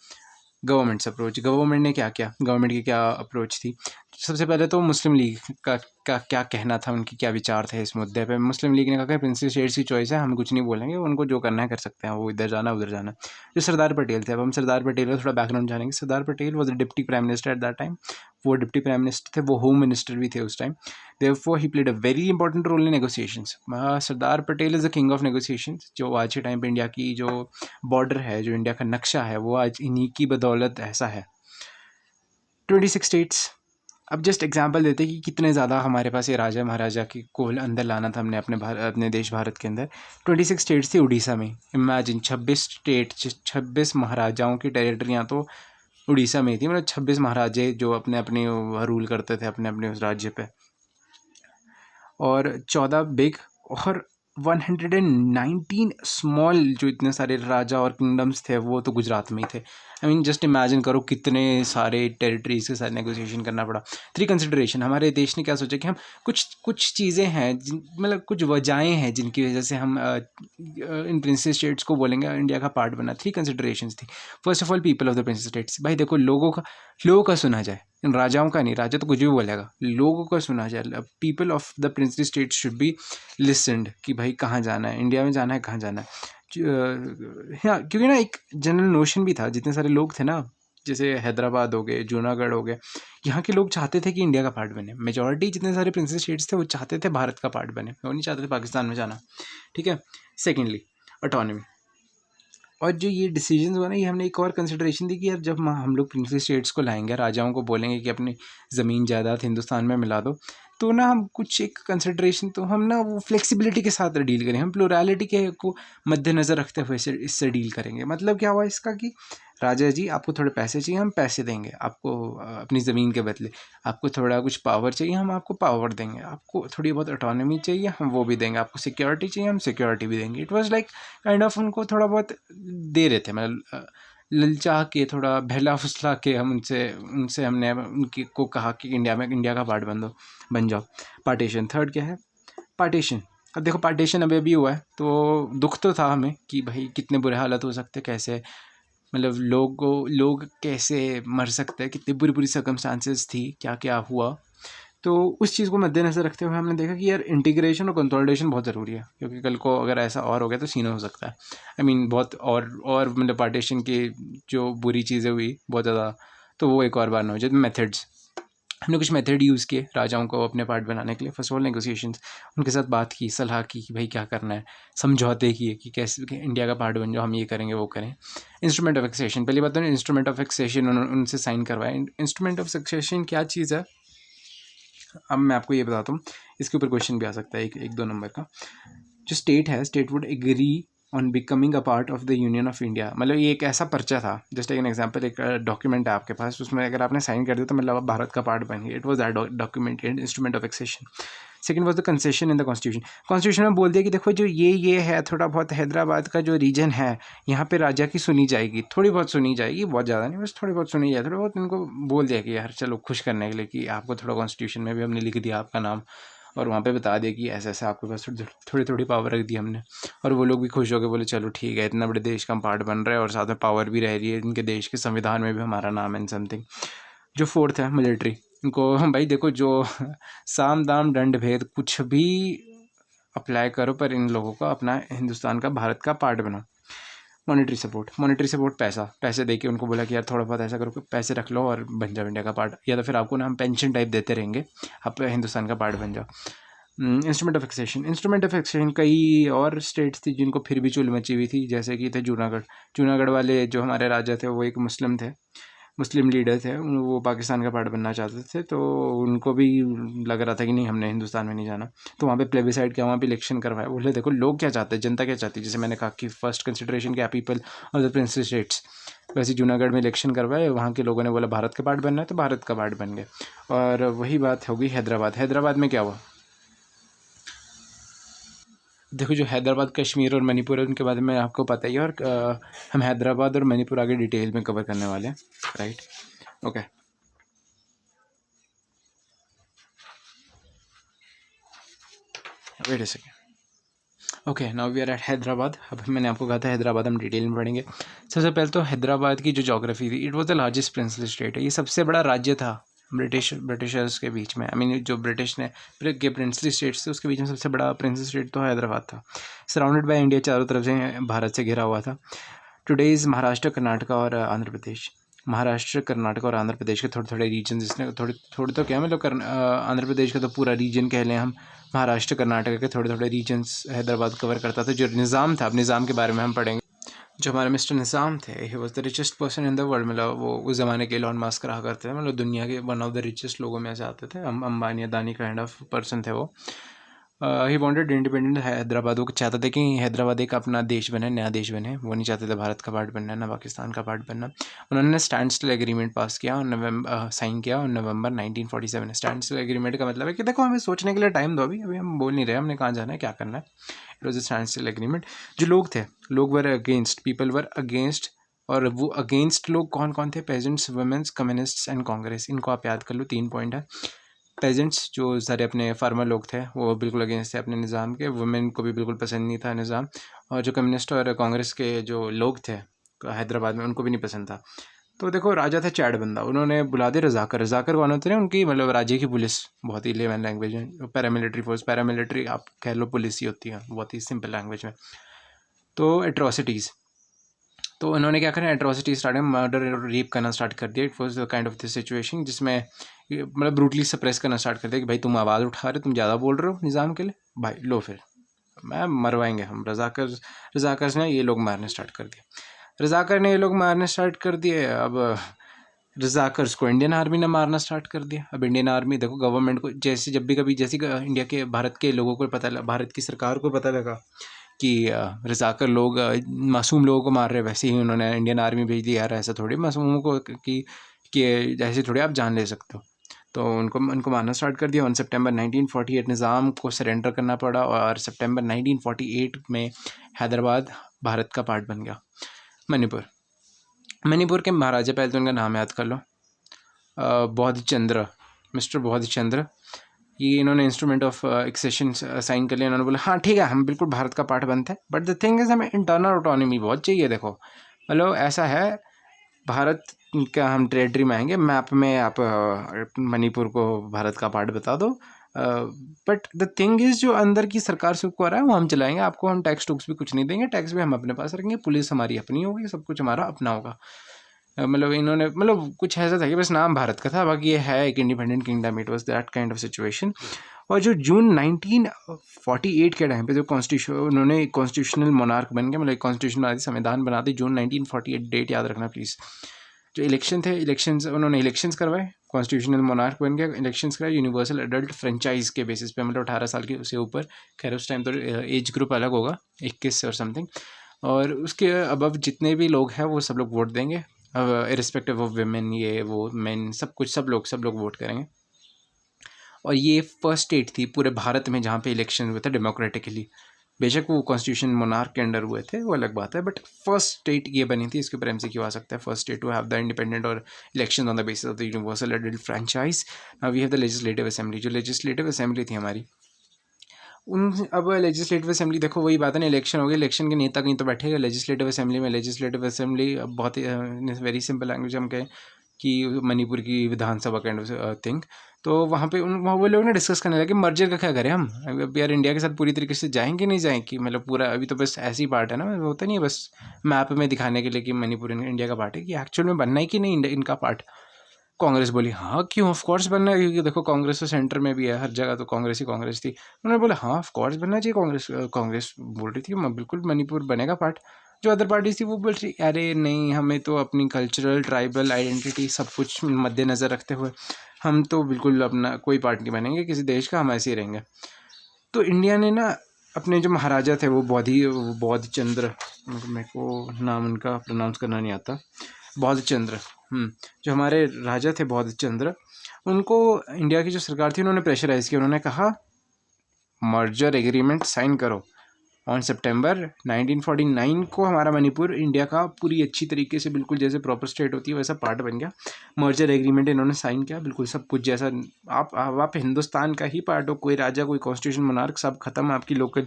गवर्नमेंट्स अप्रोच, गवर्नमेंट ने क्या किया, गवर्नमेंट की क्या अप्रोच थी? सबसे पहले तो मुस्लिम लीग का क्या कहना था, उनकी क्या विचार थे इस मुद्दे पे। मुस्लिम लीग ने कहा कि प्रिंसली स्टेट्स की चॉइस है, हम कुछ नहीं बोलेंगे, उनको जो करना है कर सकते हैं, वो इधर जाना उधर जाना। जो सरदार पटेल थे, अब हम सरदार पटेल का थोड़ा बैकग्राउंड जानेंगे। Sardar Patel was the deputy prime minister at that time. वो डिप्टी प्राइम मिनिस्टर थे, वो होम मिनिस्टर भी थे उस time. Therefore he played a very important role in negotiations. Sardar Patel is the king of negotiations. जो आज के टाइम पे इंडिया की जो बॉर्डर है, जो इंडिया का नक्शा है, वो आज इन्हीं की बदौलत ऐसा है। 26 स्टेट्स। अब जस्ट एग्जांपल देते कि कितने ज़्यादा हमारे पास ये राजा महाराजा की को अंदर लाना था हमने अपने देश भारत के अंदर। 26 स्टेट्स थी उड़ीसा में। इमेजिन 26 महाराजाओं की टेरिटरियाँ तो उड़ीसा में थी, मतलब 26 महाराजे जो अपने अपने रूल करते थे अपने अपने उस राज्य पे। और 14 बिग और 119 स्मॉल जो इतने सारे राजा और किंगडम्स थे वो तो गुजरात में ही थे। आई मीन जस्ट इमेजिन करो कितने सारे टेरिटरीज के साथ नेगोशिएशन करना पड़ा। 3 कंसिडरेशन, हमारे देश ने क्या सोचा कि हम कुछ चीज़ें हैं मतलब कुछ वजहें हैं जिनकी वजह से हम इन प्रिंसेस स्टेट्स को बोलेंगे इंडिया का पार्ट बना। 3 कंसिडरेशंस थी। First of all people of the princes states. भाई देखो लोगों का सुना जाए, इन राजाओं का नहीं, राजा तो कुछ भी बोलेगा, लोगों का सुना जाए। People of the princes states should be listened कि भाई कहाँ जाना है, इंडिया में जाना है, कहाँ जाना है। हाँ, क्योंकि ना एक जनरल नोशन भी था, जितने सारे लोग थे ना, जैसे हैदराबाद हो गए, जूनागढ़ हो गए, यहाँ के लोग चाहते थे कि इंडिया का पार्ट बने। मेजॉरिटी जितने सारे प्रिंसेस स्टेट्स थे वो चाहते थे भारत का पार्ट बने, वो नहीं चाहते थे पाकिस्तान में जाना। ठीक है। Secondly autonomy. और जो ये डिसीजन हुआ ना, ये हमने एक और कंसिडरेशन दी कि यार जब हम लोग प्रिंसेस स्टेट्स को लाएंगे, राजाओं को बोलेंगे कि अपनी ज़मीन जायदाद हिंदुस्तान में मिला दो, तो ना हम कुछ एक कंसिडरेशन, तो हम ना वो फ्लेक्सिबिलिटी के साथ डील करें, हम प्लुरैलिटी के को मद्देनज़र रखते हुए इससे डील करेंगे। मतलब क्या हुआ इसका कि राजा जी आपको थोड़े पैसे चाहिए, हम पैसे देंगे आपको अपनी ज़मीन के बदले। आपको थोड़ा कुछ पावर चाहिए, हम आपको पावर देंगे। आपको थोड़ी बहुत ऑटोनॉमी चाहिए, हम वो भी देंगे। आपको सिक्योरिटी चाहिए, हम सिक्योरिटी भी देंगे। It was like kind of उनको थोड़ा बहुत दे रहे थे, मतलब ललचा के, थोड़ा बहला फुसला के हम उनसे हमने उनकी को कहा कि इंडिया का पार्ट बन जाओ। पार्टीशन। थर्ड क्या है? पार्टीशन। अब देखो पार्टीशन अभी हुआ है, तो दुख तो था हमें कि भाई कितने बुरे हालत हो सकते, कैसे मतलब लोग कैसे मर सकते हैं, कितनी बुरी बुरी सर्कमस्टांसेस थी, क्या क्या हुआ। तो उस चीज़ को मद्देनज़र रखते हुए हमने देखा कि यार इंटीग्रेशन और कंसोलिडेशन बहुत ज़रूरी है, क्योंकि कल को अगर ऐसा और हो गया तो सीन हो सकता है। आई मीन बहुत और मतलब पार्टीशन की जो बुरी चीज़ें हुई बहुत ज़्यादा, तो वो एक और बार ना हो जाए। मेथड्स, हमने कुछ मेथड यूज़ किए राजाओं को अपने पार्ट बनाने के लिए। फर्स्ट ऑफ ऑल नेगोशिएशंस, उनके साथ बात की, सलाह की कि भाई क्या करना है, समझौते किए कि कैसे कि इंडिया का पार्ट बन जाओ, हम ये करेंगे वो करें। इंस्ट्रूमेंट ऑफ एक्सेशन, पहली बात तो इंस्ट्रूमेंट ऑफ एक्सेशन उनसे साइन करवाए। इंस्ट्रूमेंट ऑफ सक्सेशन क्या चीज़ है, अब मैं आपको ये बताता हूँ, इसके ऊपर क्वेश्चन भी आ सकता है एक 2 नंबर का। जो स्टेट है, state would agree on becoming a part of the union of India. मतलब ये एक ऐसा पर्चा था, जस्ट एक एग्जांपल, एक डॉक्यूमेंट है आपके पास, उसमें अगर आपने साइन कर दिया तो मतलब आप भारत का पार्ट बन गए। It was that document, instrument of accession. Second was the concession in the constitution. Constitution में बोल दिया कि देखो जो ये है, थोड़ा बहुत हैदराबाद का जो रीजन है, यहाँ पे राजा की सुनी जाएगी, थोड़ी बहुत सुनी जाएगी, बहुत ज़्यादा नहीं, बस थोड़ी बहुत सुनी जाए। थोड़ा बहुत इनको बोल दिया कि यार चलो खुश करने के लिए कि आपको थोड़ा कॉन्स्टिट्यूशन में भी हमने लिख दिया आपका नाम, और वहाँ पे बता दिया कि ऐसा ऐसा आपके पास थोड़ी थोड़ी पावर रख दी हमने। और वो लोग भी खुश हो गए, बोले चलो ठीक है, इतना बड़े देश का हम पार्ट बन रहे हैं और साथ में पावर भी रह रही है, इनके देश के संविधान में भी हमारा नाम है समथिंग। जो फोर्थ है मिलिट्री, इनको भाई देखो जो साम दाम दंड भेद कुछ भी अप्लाई करो, पर इन लोगों को अपना हिंदुस्तान का, भारत का पार्ट बनाओ। मॉनेटरी सपोर्ट, पैसे दे के उनको बोला कि यार थोड़ा बहुत ऐसा करो कि पैसे रख लो और बन जाओ इंडिया का पार्ट, या तो फिर आपको ना हम पेंशन टाइप देते रहेंगे, आप हिंदुस्तान का पार्ट बन जाओ। इंस्ट्रूमेंट ऑफ एक्सेशन, कई और स्टेट्स थी जिनको फिर भी चुल मची हुई थी, जैसे कि थे जूनागढ़ वाले जो हमारे राजा थे वो एक मुस्लिम लीडर थे, वो पाकिस्तान का पार्ट बनना चाहते थे, तो उनको भी लग रहा था कि नहीं हमने हिंदुस्तान में नहीं जाना, तो वहाँ पे प्लेबिसाइड किया, वहाँ पे इलेक्शन करवाया। बोले देखो लोग क्या चाहते हैं, जनता क्या चाहती है, जैसे मैंने कहा कि फर्स्ट कंसिडरेशन क्या, people of the princes states, वैसे जूनागढ़ में इलेक्शन करवाए, वहाँ के लोगों ने बोला भारत का पार्ट बनना है, तो भारत का पार्ट बन गए। और वही बात होगी हैदराबाद में क्या हुआ, देखो जो हैदराबाद, कश्मीर और मणिपुर है उनके बारे में आपको पता ही है, और हम हैदराबाद और मणिपुर आगे डिटेल में कवर करने वाले हैं, right? Okay, wait a second. Okay, now we are at Hyderabad. अब मैंने आपको कहा था हैदराबाद हम डिटेल में पढ़ेंगे। सबसे पहले तो हैदराबाद की जो जोग्राफी थी, it was the largest princely state है, ये सबसे बड़ा राज्य था ब्रिटिशर्स के बीच में। आई मीन जो ब्रिटिश ने के प्रिंसली स्टेट्स थे उसके बीच में सबसे बड़ा प्रिंसली स्टेट तो हैदराबाद था। सराउंडेड बाय इंडिया, चारों तरफ से भारत से घिरा हुआ था। टुडे इज़ महाराष्ट्र, कर्नाटका और आंध्र प्रदेश। महाराष्ट्र, कर्नाटक और आंध्र प्रदेश के थोड़े थोड़े रीजन, जिसने थोड़े तो क्या मतलब आंध्र प्रदेश का तो पूरा रीजन कह लें हम, महाराष्ट्र कर्नाटक के थोड़े थोड़े रीजन्स हैदराबाद कवर करता था। जो निज़ाम था, अब निज़ाम के बारे में हम पढ़ेंगे। जो हमारे मिस्टर निज़ाम थे, he was the richest person in the world, मतलब वो उस ज़माने के एलोन मस्क रहा करते थे, मतलब दुनिया के वन ऑफ द रिचेस्ट लोगों में से आते थे, Ambani Adani kind of person थे वो। He wanted independent Hyderabad. वो चाहता था कि हैदराबाद एक अपना देश बने, नया देश बने। वो नहीं चाहते थे भारत का पार्ट बनना, ना पाकिस्तान का पार्ट बनना। उन्होंने स्टैंड स्टिल एग्रीमेंट पास किया और साइन किया और नवंबर 1947। स्टैंड स्टिल एग्रीमेंट का मतलब है कि देखो हमें सोचने के लिए टाइम दो, अभी अभी हम बोल नहीं रहे हमने कहाँ जाना है, क्या करना है। It was a standstill agreement. जो लोग थे, लोग were against, people were against. और वो अगेंस्ट लोग कौन कौन थे? Peasants, womens, communists and Congress. इनको आप याद कर लो, 3 पॉइंट है। पेजेंट्स जो सारे अपने फार्मर लोग थे वो बिल्कुल अगेंस्ट थे अपने निज़ाम के। वुमेन को भी बिल्कुल पसंद नहीं था निज़ाम। और जो कम्युनिस्ट और कांग्रेस के जो लोग थे हैदराबाद में, उनको भी नहीं पसंद था। तो देखो, राजा था चैड बंदा, उन्होंने बुला दिया रजाकर। रजाकर कौन होते हैं? उनकी मतलब राज्य की पुलिस, बहुत ही लेवन लैंग्वेज में, पैरामिलिट्री फोर्स। पैरामिलिट्री आप कह लो पुलिस ही होती है, बहुत ही सिंपल लैंग्वेज में। तो एट्रोसिटीज़, तो उन्होंने क्या करा, एट्रोसिटी स्टार्ट, मर्डर रेप करना स्टार्ट कर दिया। It was the kind of this situation जिसमें मतलब ब्रूटली सप्रेस करना स्टार्ट कर दिया कि भाई तुम आवाज़ उठा रहे, तुम ज़्यादा बोल रहे हो निज़ाम के लिए, भाई लो फिर मैं मरवाएंगे हम। रजाकर ने ये लोग मारने स्टार्ट कर दिए। रजाकर ने ये लोग मारने स्टार्ट कर दिए। अब रजाकर्स को इंडियन आर्मी ने मारना स्टार्ट कर दिया। अब इंडियन आर्मी देखो, गवर्नमेंट को जैसे जब भी कभी जैसे इंडिया के, भारत के लोगों को पता लगा, भारत की सरकार को पता लगा कि रजाकर लोग मासूम लोगों को मार रहे हैं, वैसे ही उन्होंने इंडियन आर्मी भेज दिया। यार ऐसा थोड़ी मासूमों को कि ऐसे थोड़ी आप जान ले सकते हो। तो उनको मारना स्टार्ट कर दिया। 1 सितंबर 1948 निज़ाम को सरेंडर करना पड़ा और सितंबर 1948 में हैदराबाद भारत का पार्ट बन गया। मणिपुर के महाराजा, पहले तो उनका नाम याद कर लो, बोधचंद्र, मिस्टर बोधचंद्र। ये इन्होंने इंस्ट्रूमेंट ऑफ एक्सेशन साइन कर लिया। इन्होंने बोला हाँ ठीक है, हम बिल्कुल भारत का पार्ट बनते हैं, बट द थिंग इज हमें इंटरनल ऑटोनॉमी बहुत चाहिए। देखो मतलब ऐसा है, भारत का हम टेरेटरी में आएंगे, मैप में आप मणिपुर को भारत का पार्ट बता दो, बट द थिंग इज जो अंदर की सरकार से को आ रहा है वो हम चलाएंगे, आपको हम टैक्स टूक्स भी कुछ नहीं देंगे, टैक्स भी हम अपने पास रखेंगे, पुलिस हमारी अपनी होगी, सब कुछ हमारा अपना होगा। मतलब इन्होंने मतलब कुछ ऐसा था कि बस नाम भारत का था, बाकी ये है एक independent kingdom. It was that kind of situation. और जो जून 1948 के टाइम पे जो उन्होंने कॉन्स्टिट्यूशनल मोनार्क बन गए, मतलब कॉन्स्टिट्यूशनल संविधान बना दी। जून 1948 डेट याद रखना प्लीज़। जो इलेक्शन थे, उन्होंने इलेक्शंस करवाए, कॉन्स्टिट्यूशनल मोनार्क बन गया, इलेक्शंस कराए यूनिवर्सल एडल्ट फ्रेंचाइज के बेसिस पे, मतलब 18 साल के से ऊपर। खैर उस टाइम तो एज ग्रुप अलग होगा, 21 और समथिंग, और उसके अबव जितने भी लोग हैं वो सब लोग वोट देंगे, इरिस्पेक्टिव ऑफ विमेन, ये वो मेन, सब कुछ, सब लोग वोट करेंगे। और ये फर्स्ट स्टेट थी पूरे भारत में जहाँ पे इलेक्शन हुए थे डेमोक्रेटिकली। बेशक वो कॉन्स्टिट्यूशन मोनार्क के अंडर हुए थे, वो अलग बात है, बट फर्स्ट स्टेट ये बनी थी। इसके ऊपर एमसीक्यू आ सकता है। First state to have the independent और election on the basis of the universal adult franchise. We have the legislative assembly. जो लेजिस्लेटिव असेंबली थी हमारी, अब लेजिस्लेटिव असेंबली देखो वही बात है ना, इलेक्शन हो गया, इलेक्शन के नेता कहीं तो बैठेगा लेजिस्लेटिव असेंबली में। लेजिस्लेटिव असेंबली बहुत ही वेरी सिंपल लैंग्वेज हम कहें कि मणिपुर की विधानसभा काइंड ऑफ थिंग। तो वहाँ पे वहाँ वो लोग ना डिस्कस करने लगे मर्जर का क्या करें हम। अब यार इंडिया के साथ पूरी तरीके से जाएंगे नहीं जाएंगे, मतलब पूरा अभी तो बस ऐसी पार्ट है ना, होता नहीं है बस मैप में दिखाने के लिए कि मणिपुर इंडिया का पार्ट है, कि एक्चुअल में बनना है कि नहीं इनका पार्ट। कांग्रेस बोली हाँ क्यों, ऑफ कोर्स बनना है, क्योंकि देखो कांग्रेस तो सेंटर में भी है, हर जगह तो कांग्रेस ही कांग्रेस थी। उन्होंने बोला हाँ ऑफ कोर्स बनना चाहिए। कांग्रेस बोल रही थी बिल्कुल मणिपुर बनेगा पार्ट। जो अदर पार्टीज थी वो बोल रही अरे नहीं, हमें तो अपनी कल्चरल ट्राइबल आइडेंटिटी सब कुछ मद्देनज़र रखते हुए हम तो बिल्कुल अपना कोई पार्ट नहीं बनेंगे किसी देश का, हम ऐसे ही रहेंगे। तो इंडिया ने ना अपने जो महाराजा थे वो बोधचंद्र, मेरे को नाम उनका प्रोनाउंस करना नहीं आता, बोधचंद्र, जो हमारे राजा थे बोधचंद्र, उनको इंडिया की जो सरकार थी उन्होंने प्रेशराइज किया। उन्होंने कहा मर्जर एग्रीमेंट साइन करो। ऑन सितंबर 1949 को हमारा मणिपुर इंडिया का पूरी अच्छी तरीके से बिल्कुल जैसे प्रॉपर स्टेट होती है वैसा पार्ट बन गया। मर्जर एग्रीमेंट इन्होंने साइन किया, बिल्कुल सब कुछ जैसा आप हिंदुस्तान का ही पार्ट हो, कोई राजा कोई कॉन्स्टिट्यूशन मोनार्क सब खत्म। आपकी लोकल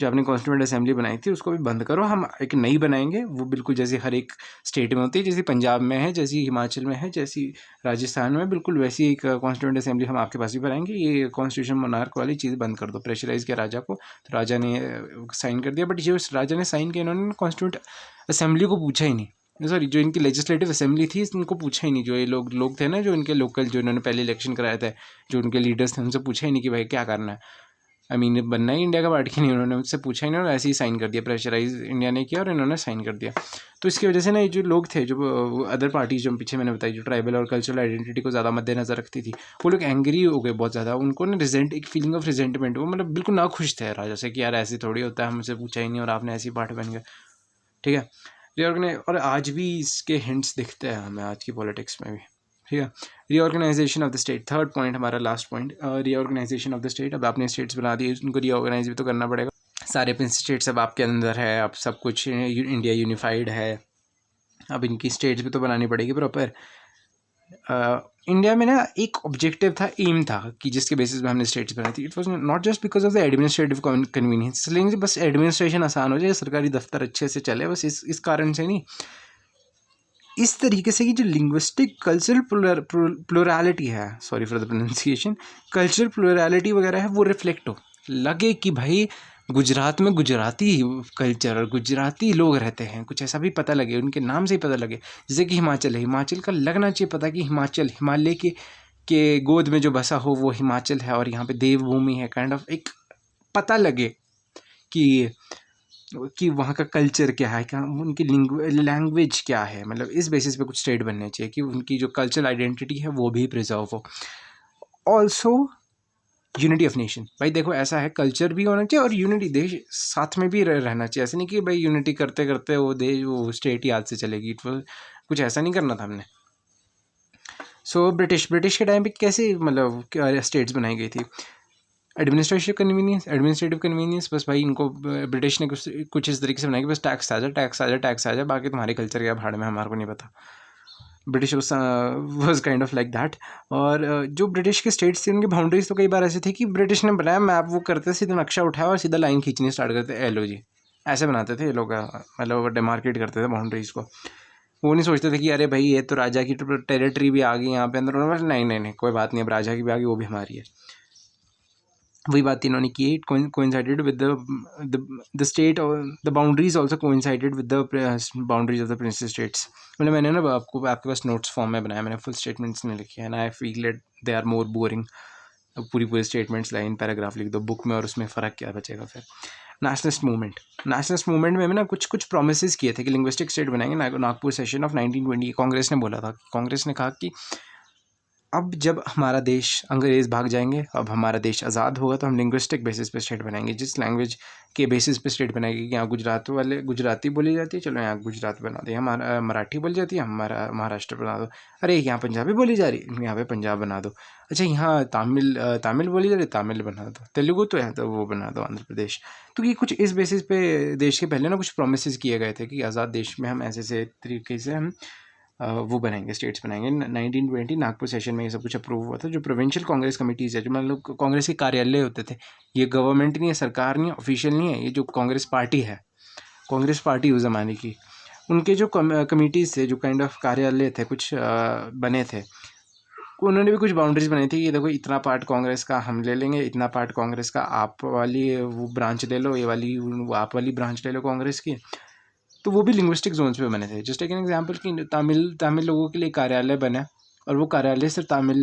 जो आपने कॉन्स्टिट्यूंट असेंबली बनाई थी उसको भी बंद करो, हम एक नई बनाएंगे, वो बिल्कुल जैसे हर एक स्टेट में होती है, जैसे पंजाब में है, जैसी हिमाचल में है, जैसी राजस्थान में, बिल्कुल वैसी एक कॉन्स्टिट्यूंट असेंबली हम आपके पास भी बनाएंगे। ये कॉन्स्टिट्यूशन मोनार्क वाली चीज़ बंद कर दो। प्रेशराइज किया राजा को, तो राजा ने साइन कर दिया। बट जो राजा ने साइन किया इन्होंने कॉन्स्टिट्यूंट असेंबली को पूछा ही नहीं, सॉरी जो इनकी लेजिस्लेटिव असेंबली थी उनको पूछा ही नहीं। जो ये लोग थे ना, जो इनके लोकल जो इन्होंने पहले इलेक्शन कराए थे, जो उनके लीडर्स थे, उनसे पूछा ही नहीं कि भाई क्या करना है। आई मीन बनना ही इंडिया का पार्ट की नहीं, उन्होंने मुझसे पूछा ही नहीं, उन्होंने ऐसे ही साइन कर दिया, प्रेशराइज इंडिया ने किया और इन्होंने साइन कर दिया। तो इसकी वजह से ना ये जो लोग थे, जो अदर पार्टीज जो पीछे मैंने बताई, जो ट्राइबल और कल्चरल आइडेंटिटी को ज़्यादा मद्देनजर रखती थी, वो लोग एंग्री हो गए बहुत ज़्यादा, उनको ना एक फीलिंग ऑफ रिजेंटमेंट, वो मतलब बिल्कुल ना खुश थे राजा से कि यार ऐसे थोड़ी होता है, हमसे पूछा ही नहीं और आपने ऐसी पार्ट बन गए। ठीक है, और आज भी इसके हिंट्स दिखते हैं हमें आज की पॉलिटिक्स में भी। ठीक है, reorganisation of the state, third point हमारा last point, reorganisation of the state. अब आपने स्टेट्स बना दिए, उनको रीऑर्गेनाइज भी तो करना पड़ेगा। सारे प्रिंस स्टेट्स अब आपके अंदर है, अब सब कुछ इंडिया यूनिफाइड है, अब इनकी स्टेट्स भी तो बनानी पड़ेगी प्रॉपर। इंडिया में ना एक ऑब्जेक्टिव था, एम था कि जिसके बेसिस पे हमने स्टेट्स बनाई थी। It was not just because of the administrative convenience, इसलिए बस एडमिनिस्ट्रेशन आसान हो जाए, सरकारी दफ्तर अच्छे से चले, बस इस कारण से नहीं, इस तरीके से कि जो लिंग्विस्टिक कल्चरल प्लुरलिटी है, sorry for the pronunciation, cultural plurality वगैरह है, वो रिफ्लेक्ट हो, लगे कि भाई गुजरात में गुजराती कल्चर और गुजराती लोग रहते हैं, कुछ ऐसा भी पता लगे, उनके नाम से ही पता लगे। जैसे कि हिमाचल है, हिमाचल का लगना चाहिए पता कि हिमाचल हिमालय के गोद में जो बसा हो वो हिमाचल है और यहाँ पे देवभूमि है, काइंड ऑफ एक पता लगे कि वहाँ का कल्चर क्या है, क्या उनकी लैंग्वेज क्या है, मतलब इस बेसिस पे कुछ स्टेट बनने चाहिए कि उनकी जो कल्चरल आइडेंटिटी है वो भी प्रिजर्व हो। ऑल्सो यूनिटी ऑफ नेशन, भाई देखो ऐसा है, कल्चर भी होना चाहिए और यूनिटी, देश साथ में भी रहना चाहिए। ऐसा नहीं कि भाई यूनिटी करते करते वो स्टेट ही हाथ से चलेगी, कुछ ऐसा नहीं करना था हमने। सो ब्रिटिश के टाइम पे कैसे मतलब स्टेट्स बनाई गई थी, एडमिनिस्ट्रेटिव कन्वीनियंस, बस भाई इनको ब्रिटिश ने कुछ इस तरीके से बनाया कि बस टैक्स आ जाए, बाकी तुम्हारे कल्चर क्या भाड़ में, हमारे को नहीं पता। British was kind of like that. और जो ब्रिटिश के स्टेट्स थे उनकी बाउंड्रीज तो कई बार ऐसे थी कि ब्रिटिश ने बनाया मैप, वो करते सीधा नक्शा उठाया और सीधा लाइन खींचनी स्टार्ट करते, एलो जी, ऐसे बनाते थे ये लोग, मतलब डिमार्केट करते थे बाउंड्रीज को। वो नहीं सोचते थे कि अरे भाई ये तो राजा की टेरिटरी भी आ गई यहाँ पे अंदर, नहीं कोई बात नहीं, अब राजा की भी आ गई, वो भी हमारी है। वही बात इन्होंने की, it coincided with the state, और the boundaries also coincided with the boundaries of the princes states. मतलब मैंने ना आपके पास नोट्स फॉर्म में बनाया, मैंने फुल स्टेटमेंट्स नहीं लिखे हैं, I feel it they are more boring. पूरी स्टेटमेंट्स लाइन पैराग्राफ लिख दो बुक में और उसमें फ़र्क क्या बचेगा फिर। नेशनलिस्ट मूवमेंट में ना कुछ प्रोमिस किए थे कि लिंग्विस्टिक स्टेट बनाएंगे। नागपुर सेशन ऑफ 1920 कांग्रेस ने बोला था, कांग्रेस ने कहा कि अब जब हमारा देश, अंग्रेज़ भाग जाएंगे, अब हमारा देश आज़ाद होगा तो हम लिंग्विस्टिक बेसिस पे स्टेट बनाएंगे, जिस लैंग्वेज के बेसिस पे स्टेट बनाएंगे कि यहाँ गुजराती बोली जाती है, चलो यहाँ गुजरात बना दो, यहाँ मराठी बोली जाती है, हमारा महाराष्ट्र बना दो, अरे यहाँ पंजाबी बोली जा रही है, यहाँ पे पंजाब बना दो, अच्छा यहाँ तमिल बोली जा रही है, तमिल बना दो, तेलुगु तो यहाँ तो वो बना दो, आंध्र प्रदेश। तो ये कुछ इस बेसिस पे देश के पहले ना कुछ प्रोमिस किए गए थे कि आज़ाद देश में हम ऐसे तरीके से हम वो बनाएंगे, स्टेट्स बनाएंगे। 1920 नागपुर सेशन में ये सब कुछ अप्रूव हुआ था। जो प्रोविंशियल कांग्रेस कमेटीज़ है, जो मतलब कांग्रेस के कार्यालय होते थे, ये गवर्नमेंट नहीं है, सरकार नहीं है, ऑफिशियल नहीं है, ये जो कांग्रेस पार्टी है, कांग्रेस पार्टी उस ज़माने की, उनके जो कमेटीज़ थे, जो काइंड ऑफ कार्यालय थे कुछ बने थे, उन्होंने भी कुछ बाउंड्रीज बनाई थी कि देखो इतना पार्ट कांग्रेस का हम ले लेंगे, इतना पार्ट कांग्रेस का आप वाली वो ब्रांच ले लो, ये वाली आप वाली ब्रांच ले लो कांग्रेस की। तो वो भी लिंग्विस्टिक जोन्स पे बने थे। जस्ट एक एग्जांपल कि तमिल लोगों के लिए कार्यालय बना और वो कार्यालय सिर्फ तमिल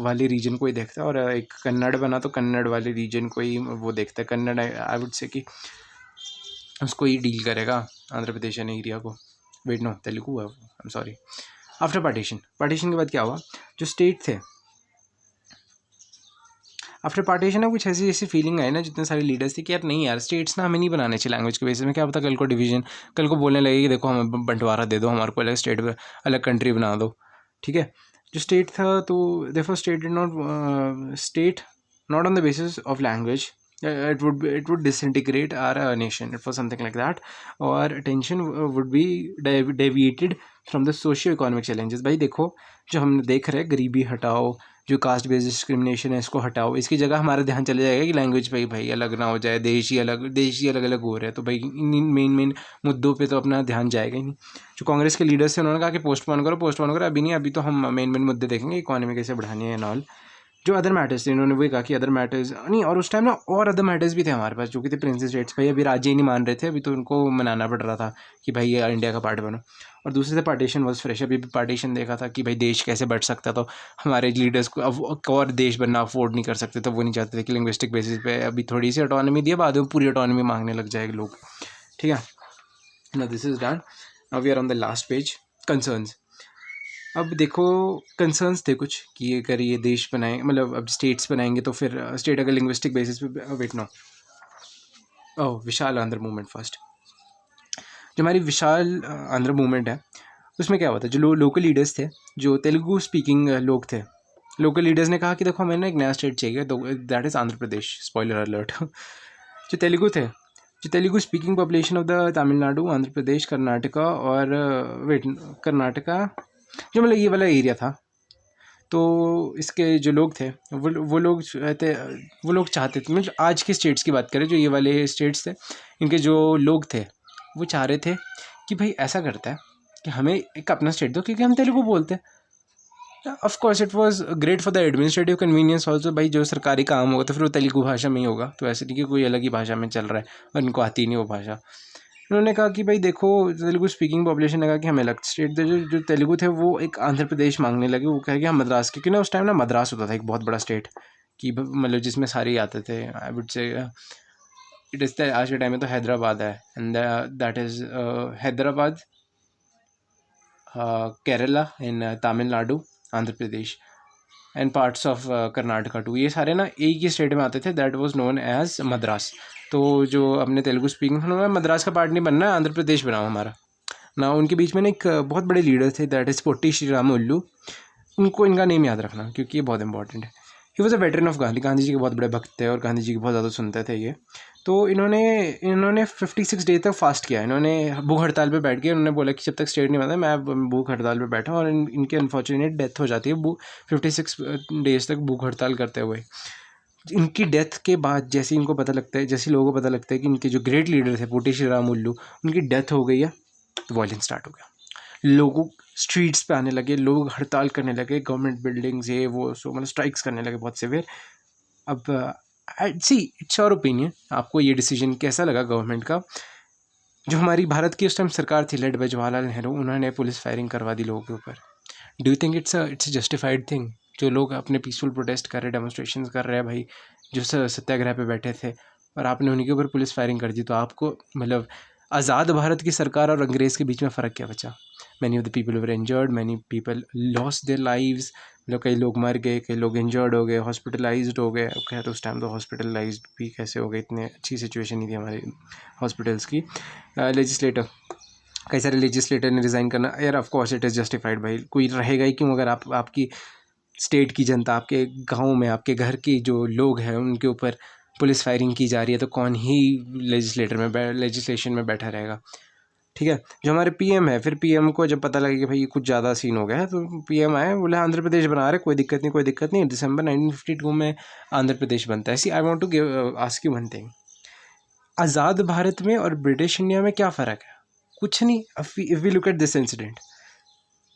वाले रीजन को ही देखता है, और एक कन्नड़ बना तो कन्नड़ वाले रीजन को ही वो देखता है। कन्नड़ आई वुड से कि उसको ही डील करेगा, आंध्र प्रदेश यानी एरिया को। वेट नो, तेलुगु है, I am sorry. After partition के बाद क्या हुआ, जो स्टेट थे आफ्टर पार्टीशन ना कुछ ऐसी फीलिंग आई ना, जितने सारे लीडर्स थे कि यार नहीं यार, स्टेट्स ना हमें नहीं बनाने चाहिए लैंग्वेज के बेसिस में, क्या पता कल को डिवीजन, कल को बोलने लगे कि देखो हमें बंटवारा दे दो, हमारे को अलग स्टेट, अलग कंट्री बना दो। ठीक है, जो स्टेट था तो therefore state not on the basis of language, it would disintegrate our nation. It was something like that, और attention would be deviated from the socio-economic challenges। भाई देखो, जो हम देख रहे हैं, गरीबी हटाओ, जो कास्ट बेस्ड डिस्क्रिमिनेशन है इसको हटाओ, इसकी जगह हमारा ध्यान चला जाएगा कि लैंग्वेज पे भाई अलग ना हो जाए, देश ही अलग अलग हो रहे हैं, तो भाई इन मेन मुद्दों पे तो अपना ध्यान जाएगा ही नहीं। जो कांग्रेस के लीडर्स थे उन्होंने कहा कि पोस्टपोन करो, अभी नहीं, अभी तो हम मेन मुद्दे देखेंगे, इकॉनमी कैसे बढ़ानी है एंड ऑल। जो अदर मैटर्स थे इन्होंने वही कहा कि अदर मैटर्स नहीं, और उस टाइम ना और अदर मैटर्स भी थे हमारे पास जो कि थे प्रिंसेस स्टेट्स। भाई अभी राज्य ही नहीं मान रहे थे, अभी तो उनको मनाना पड़ रहा था कि भाई ये इंडिया का पार्ट बनो। और दूसरे से पार्टीशन वॉज फ्रेश, अभी भी पार्टीशन देखा था कि भाई देश कैसे बढ़ सकता, तो हमारे लीडर्स को अब और देश बनना अफोर्ड नहीं कर सकते, तो वो नहीं चाहते थे कि लिंग्विस्टिक बेसिस पे अभी थोड़ी सी ऑटोनॉमी दिए, बाद में पूरी ऑटोनॉमी मांगने लग जाएंगे लोग। ठीक है, now this is done, now we are on the last page, concerns. अब देखो कंसर्न्स थे कुछ कि अगर ये देश बनाए, मतलब अब स्टेट्स बनाएंगे तो फिर स्टेट अगर लिंग्विस्टिक बेसिस पे, वेट नो, ओह विशाल आंध्र मूवमेंट फर्स्ट। जो हमारी विशाल आंध्र मूवमेंट है उसमें क्या हुआ था, जो लोकल लीडर्स थे, जो तेलुगु स्पीकिंग लोग थे, लोकल लीडर्स ने कहा कि देखो हमें ना एक नया स्टेट चाहिए, तो that is Andhra Pradesh, spoiler alert. जो तेलुगु थे, जो Telugu speaking population of the Tamil Nadu, Andhra Pradesh, Karnataka और वेट कर्नाटका, जो मतलब ये वाला एरिया था, तो इसके जो लोग थे वो लोग चाहते थे, मतलब आज के स्टेट्स की बात करें, जो ये वाले स्टेट्स थे, इनके जो लोग थे वो चाह रहे थे कि भाई ऐसा करता है कि हमें एक अपना स्टेट दो, क्योंकि हम तेलुगु बोलते हैं। Of course it was great for the administrative convenience also, भाई जो सरकारी काम होगा तो फिर वो तेलुगु भाषा में ही होगा, तो ऐसे नहीं कि कोई अलग ही भाषा में चल रहा है और इनको आती नहीं वो भाषा। उन्होंने कहा कि भाई देखो तेलुगु स्पीकिंग पॉपुलेशन ने कहा कि हमें अलग स्टेट दे, जो तेलुगु थे वो एक आंध्र प्रदेश मांगने लगे, वो कहे कि हम मद्रास, क्योंकि ना उस टाइम ना मद्रास होता था एक बहुत बड़ा स्टेट, कि मतलब जिसमें सारे ही आते थे। I would say it is the, आज के टाइम में तो हैदराबाद है, and that is Hyderabad, Kerala in Tamil Nadu, Andhra Pradesh and parts of Karnataka too, ये सारे ना एक ही स्टेट में आते थे, that was known as Madras. तो जो अपने तेलुगु स्पीकिंग, उन्होंने मद्रास का पार्ट नहीं बनना है, आंध्र प्रदेश बनाओ हमारा ना। उनके बीच में ना एक बहुत बड़े लीडर थे, दैट इज़ पोट्टी श्रीरामुलु। उनको इनका नेम याद रखना क्योंकि ये बहुत इंपॉर्टेंट है। He was a veteran of Gandhi, Gandhi ji के बहुत बड़े भक्त थे और गांधी जी की बहुत ज़्यादा सुनते थे ये। तो इन्होंने 56 डे तक फास्ट किया, इन्होंने भूख हड़ताल पे बैठ के, उन्होंने बोला कि जब तक स्टेट नहीं बनता मैं भूख हड़ताल पे बैठा, और इनकी अनफॉर्चुनेट डेथ हो जाती है 56 डेज तक भूख हड़ताल करते हुए। इनकी डेथ के बाद जैसे इनको पता लगता है, जैसे लोगों को पता लगता है कि इनके जो ग्रेट लीडर थे पोटी श्रीरामुलु, उनकी डेथ हो गई है, तो वॉयलेंस स्टार्ट हो गया। लोगों स्ट्रीट्स पे आने लगे, लोग हड़ताल करने लगे, गवर्नमेंट बिल्डिंग्स ये वो सो मतलब स्ट्राइक्स करने लगे बहुत सिवियर। अब सी इट्स योर ओपिनियन, आपको ये डिसीजन कैसा लगा गवर्नमेंट का। जो हमारी भारत की उस टाइम सरकार थी लेड बाय जवाहरलाल नेहरू, उन्होंने पुलिस फायरिंग करवा दी लोगों के ऊपर। Do you think it's a justified thing? जो लोग अपने पीसफुल प्रोटेस्ट कर रहे हैं, डेमोन्स्ट्रेशन कर रहे हैं भाई, जो सत्याग्रह पे बैठे थे, और आपने उन्हीं के ऊपर पुलिस फायरिंग कर दी, तो आपको मतलब आज़ाद भारत की सरकार और अंग्रेज़ के बीच में फ़र्क क्या बचा? Many of the people were injured, many people lost their lives, मतलब कई लोग मर गए, कई लोग इंजर्ड हो गए, हॉस्पिटलाइज्ड हो गए। खैर उस टाइम तो हॉस्पिटलाइज्ड भी कैसे हो गए, इतनी अच्छी सिचुएशन नहीं थी हमारे हॉस्पिटल्स की। लेजिस्लेटर, कई सारे लेजिस्लेटर ने रिज़ाइन करना, यार of course it is justified भाई, कोई रहेगा ही क्यों अगर आपकी स्टेट की जनता, आपके गांव में आपके घर के जो लोग हैं उनके ऊपर पुलिस फायरिंग की जा रही है, तो कौन ही लेजिस्लेशन में बैठा रहेगा। ठीक है, जो हमारे पीएम है, फिर पीएम को जब पता लगा कि भाई ये कुछ ज़्यादा सीन हो गया है, तो पीएम आए, बोले आंध्र प्रदेश बना रहे, कोई दिक्कत नहीं कोई दिक्कत नहीं। दिसंबर 1952 में आंध्र प्रदेश बनता है। See I want to give ask you one thing, आज़ाद भारत में और ब्रिटिश इंडिया में क्या फ़र्क है? कुछ नहीं। If we look at this incident,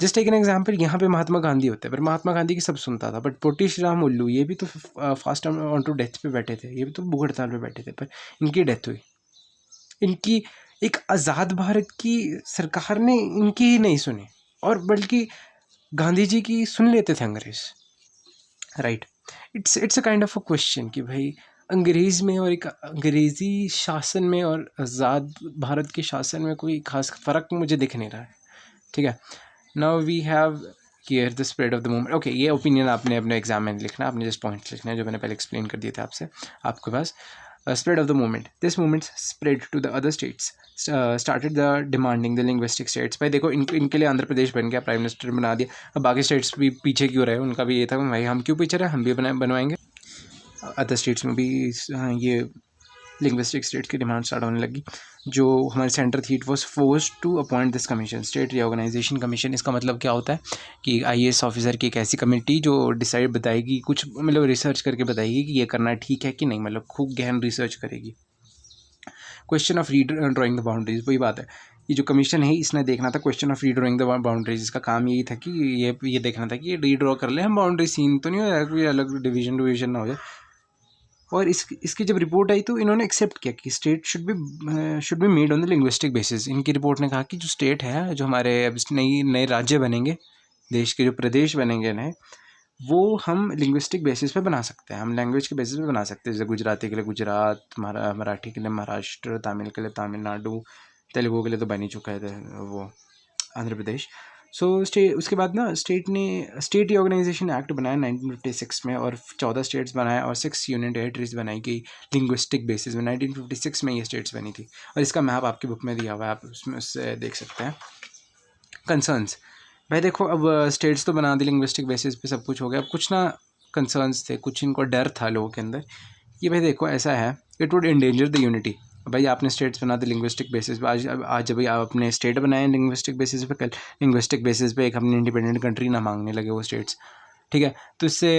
just take an example, यहाँ पे महात्मा गांधी होते हैं, पर महात्मा गांधी की सब सुनता था, बट पोटी श्रीरामुलु ये भी तो फास्ट ऑन टू डेथ पे बैठे थे, ये भी तो भूख हड़ताल पे बैठे थे, पर इनकी डेथ हुई। इनकी एक आज़ाद भारत की सरकार ने इनकी ही नहीं सुनी, और बल्कि गांधी जी की सुन लेते थे अंग्रेज़, right. It's a kind of a question कि भाई अंग्रेज़ में और एक अंग्रेज़ी शासन में और आज़ाद भारत के शासन में कोई खास फ़र्क मुझे दिख नहीं रहा है। ठीक है, now we have here the spread of the movement. Okay, ये ओपिनियन आपने अपने एग्जाम में लिखना, आपने जस्ट पॉइंट्स लिखना है जो मैंने पहले एक्सप्लेन कर दिए थे आपसे, आपके पास। Spread of the movement, this movement spread to the other states, started the demanding the linguistic states। भाई देखो इनके लिए आंध्र प्रदेश बन गया, प्राइम मिनिस्टर बना दिया, अब बाकी स्टेट्स भी पीछे क्यों रहे? उनका भी ये था भाई हम क्यों पीछे रहे, हम भी बनवाएंगे। अदर स्टेट्स में भी ये लिंग्विस्टिक स्टेट्स की डिमांड स्टार्ट होने लगी। जो हमारे सेंटर थी, it was force to appoint this commission, state reorganisation commission. इसका मतलब क्या होता है कि आईएएस ऑफिसर की एक ऐसी कमेटी जो डिसाइड बताएगी, कुछ मतलब रिसर्च करके बताएगी कि ये करना ठीक है कि नहीं, मतलब खूब गहन रिसर्च करेगी। Question of drawing the boundaries, वही बात है ये जो कमीशन है इसने देखना था question of redrawing the boundaries. इसका काम यही था कि ये देखना था कि ये रीड्रॉ कर ले हम बाउंड्री, सीन तो नहीं हो जाए कोई अलग डिवीजन ना हो जाए। और इसकी जब रिपोर्ट आई तो इन्होंने एक्सेप्ट किया कि state should be made on the linguistic basis. इनकी रिपोर्ट ने कहा कि जो स्टेट है, जो हमारे अब नए राज्य बनेंगे, देश के जो प्रदेश बनेंगे नए, वो हम लिंग्विस्टिक बेसिस पे बना सकते हैं, हम लैंग्वेज के बेसिस पे बना सकते हैं। जैसे गुजराती के लिए गुजरात, मराठी के लिए महाराष्ट्र, तमिल के लिए तमिलनाडु, तेलुगु के लिए तो बन ही चुका है वो आंध्र प्रदेश। सो उसके बाद ना स्टेट रीऑर्गेनाइजेशन एक्ट बनाया 1956 में, और 14 स्टेट्स बनाए और 6 यूनियन टेरिटरीज बनाई गई लिंग्विस्टिक बेसिस में। 1956 में ये स्टेट्स बनी थी, और इसका मैप आपकी बुक में दिया हुआ है, आप उससे देख सकते हैं। कंसर्न्स, भाई देखो अब स्टेट्स तो बना दी लिंग्विस्टिक बेसिस पे, सब कुछ हो गया। अब कुछ ना कंसर्न्स थे, कुछ इनको डर था लोगों के अंदर। ये भाई देखो ऐसा है, it would endanger the unity. भाई आपने स्टेट्स बना दी लिंग्विस्टिक बेसिस पे, आज जब आप अपने स्टेट बनाए लिंग्विस्टिक बेसिस पे, कल लिंग्विस्टिक बेसिस पे एक अपनी इंडिपेंडेंट कंट्री ना मांगने लगे वो स्टेट्स, ठीक है। तो इससे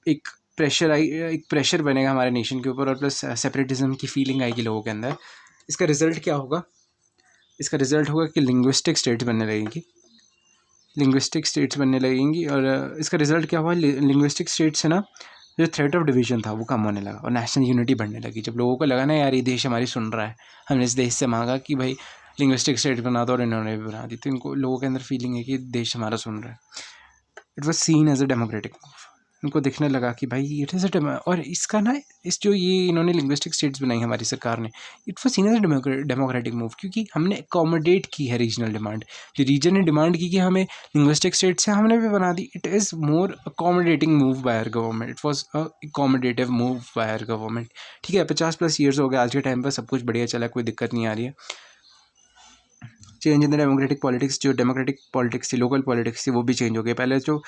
एक प्रेशर बनेगा हमारे नेशन के ऊपर, और प्लस सेपरेटिज्म की फीलिंग आएगी लोगों के अंदर। इसका रिजल्ट क्या होगा? इसका रिजल्ट होगा कि लिंग्विस्टिक स्टेट्स बनने लगेंगी, और इसका रिजल्ट क्या हुआ? लिंग्विस्टिक स्टेट से ना जो थ्रेट ऑफ डिवीजन था वो कम होने लगा, और नेशनल यूनिटी बढ़ने लगी। जब लोगों को लगा ना यार ये देश हमारी सुन रहा है, हमने इस देश से मांगा कि भाई लिंग्विस्टिक स्टेट बना दो, और इन्होंने भी बना दी, तो इनको लोगों के अंदर फीलिंग है कि देश हमारा सुन रहा है। It was seen as a democratic move. उनको दिखने लगा कि भाई इट इज़ अ, और इसका ना जो ये इन्होंने लिंग्विस्टिक स्टेट्स बनाई हमारी सरकार ने, it was seen as a democratic move, क्योंकि हमने अकोमोडेट की है रीजनल डिमांड। जो रीजन ने डिमांड की कि हमें लिंग्विस्टिक स्टेट्स है, हमने भी बना दी। It is more accommodating move by our government, it was accommodative move by our government. ठीक है, 50+ ईयर्स हो गए, आज के टाइम पर सब कुछ बढ़िया चला, कोई दिक्कत नहीं आ रही है। Change in the democratic politics, जो डेमोक्रेटिक पॉलिटिक्स थी, लोकल पॉलिटिक्स थी, वो भी चेंज हो गई। पहले जो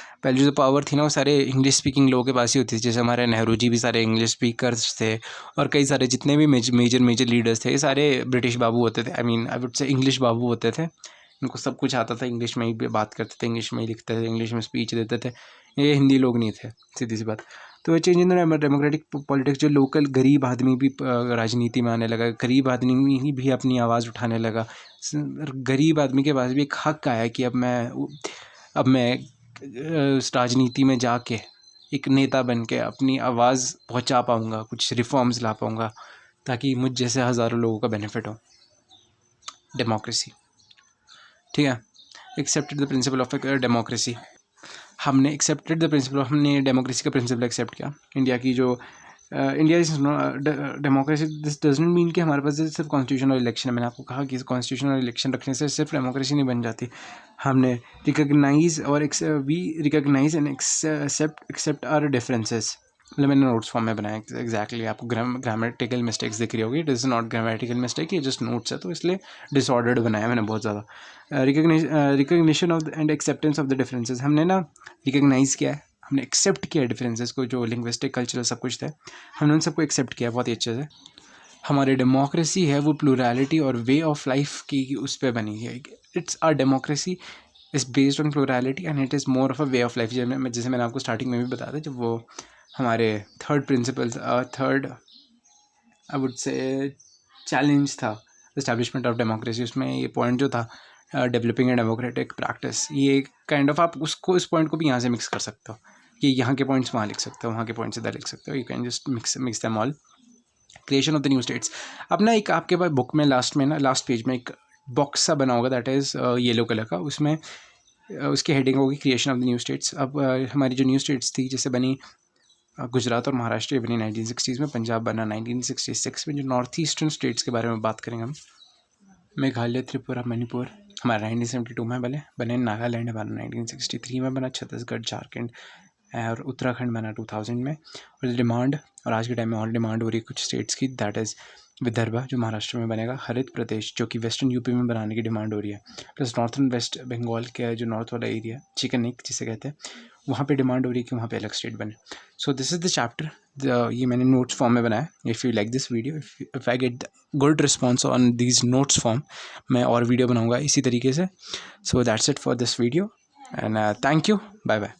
पावर थी ना, वो सारे इंग्लिश स्पीकिंग लोगों के पास ही होती थी। जैसे हमारे नेहरू जी भी सारे इंग्लिश स्पीकर्स थे, और कई सारे जितने भी मेजर लीडर्स थे, ये सारे ब्रिटिश बाबू होते थे। आई वुड से इंग्लिश बाबू होते थे। इनको सब कुछ आता था, इंग्लिश में ही बात करते थे, इंग्लिश में ही लिखते थे, इंग्लिश में स्पीच देते थे। ये हिंदी लोग नहीं थे, सीधी सी बात। तो change in the democratic politics, जो लोकल गरीब आदमी भी राजनीति में आने लगा, गरीब आदमी भी अपनी आवाज़ उठाने लगा। गरीब आदमी के पास भी एक हक आया कि अब मैं राजनीति में जाके एक नेता बन के अपनी आवाज़ पहुंचा पाऊंगा, कुछ रिफॉर्म्स ला पाऊंगा, ताकि मुझ जैसे हज़ारों लोगों का बेनिफिट हो। डेमोक्रेसी, ठीक है। Accepted the principle of democracy, हमने डेमोक्रेसी का प्रिंसिपल एक्सेप्ट किया। इंडिया की जो India is democracy, this doesn't mean कि हमारे पास सिर्फ कॉन्स्टिट्यूशनल इलेक्शन है। मैंने आपको कहा कि कॉन्स्टिट्यूशनल इलेक्शन रखने से सिर्फ डेमोक्रेसी नहीं बन जाती। हमने recognise and accept our differences. मतलब मैंने नोट्स फॉर्म में बनाया एग्जैक्टली। आपको ग्रामेटिकल मिस्टेक्स दिख रही होगी, it is not grammatical mistake, ये जस्ट नोट्स है, तो इसलिए डिसऑर्डर्ड बनाया मैंने बहुत ज़्यादा। Recognition of and acceptance of the differences, हमने ना रिकग्नाइज़ किया है, हमने एक्सेप्ट किया डिफरेंसेस को, जो लिंग्विस्टिक कल्चरल सब कुछ थे, हमने उन सबको एक्सेप्ट किया बहुत ही अच्छे से। हमारी डेमोक्रेसी है वो प्लूरैलिटी और वे ऑफ लाइफ की उस पर बनी है। It's a democracy is based on plurality and it is more of a way of life. जैसे मैंने आपको स्टार्टिंग में भी बताया था, जब वो हमारे थर्ड आई वुड से चैलेंज था इस्टेब्लिशमेंट ऑफ डेमोक्रेसी, उसमें ये पॉइंट जो था डेवलपिंग ए डेमोक्रेटिक प्रैक्टिस, ये काइंड ऑफ आप उसको इस पॉइंट को भी यहाँ से मिक्स कर सकते हो, कि यहाँ के पॉइंट्स वहाँ लिख सकते हो, वहाँ के पॉइंट्स इधर लिख सकते हो। You can just mix them all. Creation of the new states, अपना एक आपके पास बुक में लास्ट पेज में एक बॉक्स सा बना होगा, दैट इज़ येलो कलर का, उसमें उसकी हेडिंग होगी creation of the new states. अब हमारी जो न्यू स्टेट्स थी, जैसे बनी गुजरात और महाराष्ट्र बनी 1960s में, पंजाब बना 1966 में। जो नॉर्थ ईस्टर्न स्टेट्स के बारे में बात करेंगे हम, मेघालय, त्रिपुरा, मणिपुर हमारा 1972 में बने नागालैंड हमारा 1963 में बना, छत्तीसगढ़, झारखंड और उत्तराखंड बना 2000 में। और डिमांड, और आज के टाइम में और डिमांड हो रही है कुछ स्टेट्स की, दैट इज़ विदर्भा जो महाराष्ट्र में बनेगा, हरित प्रदेश जो कि वेस्टर्न यूपी में बनाने की डिमांड हो रही है, प्लस नॉर्थन वेस्ट बंगाल का जो नॉर्थ वाला एरिया, चिकन नेक जिसे कहते हैं, वहाँ पे डिमांड हो रही है कि वहाँ पे अलग स्टेट बने। So this is the chapter, ये मैंने नोट्स फॉर्म में बनाया। If you like this video, if I get good response on these notes form, मैं और वीडियो बनाऊँगा इसी तरीके से। So that's it for this video and thank you, bye bye.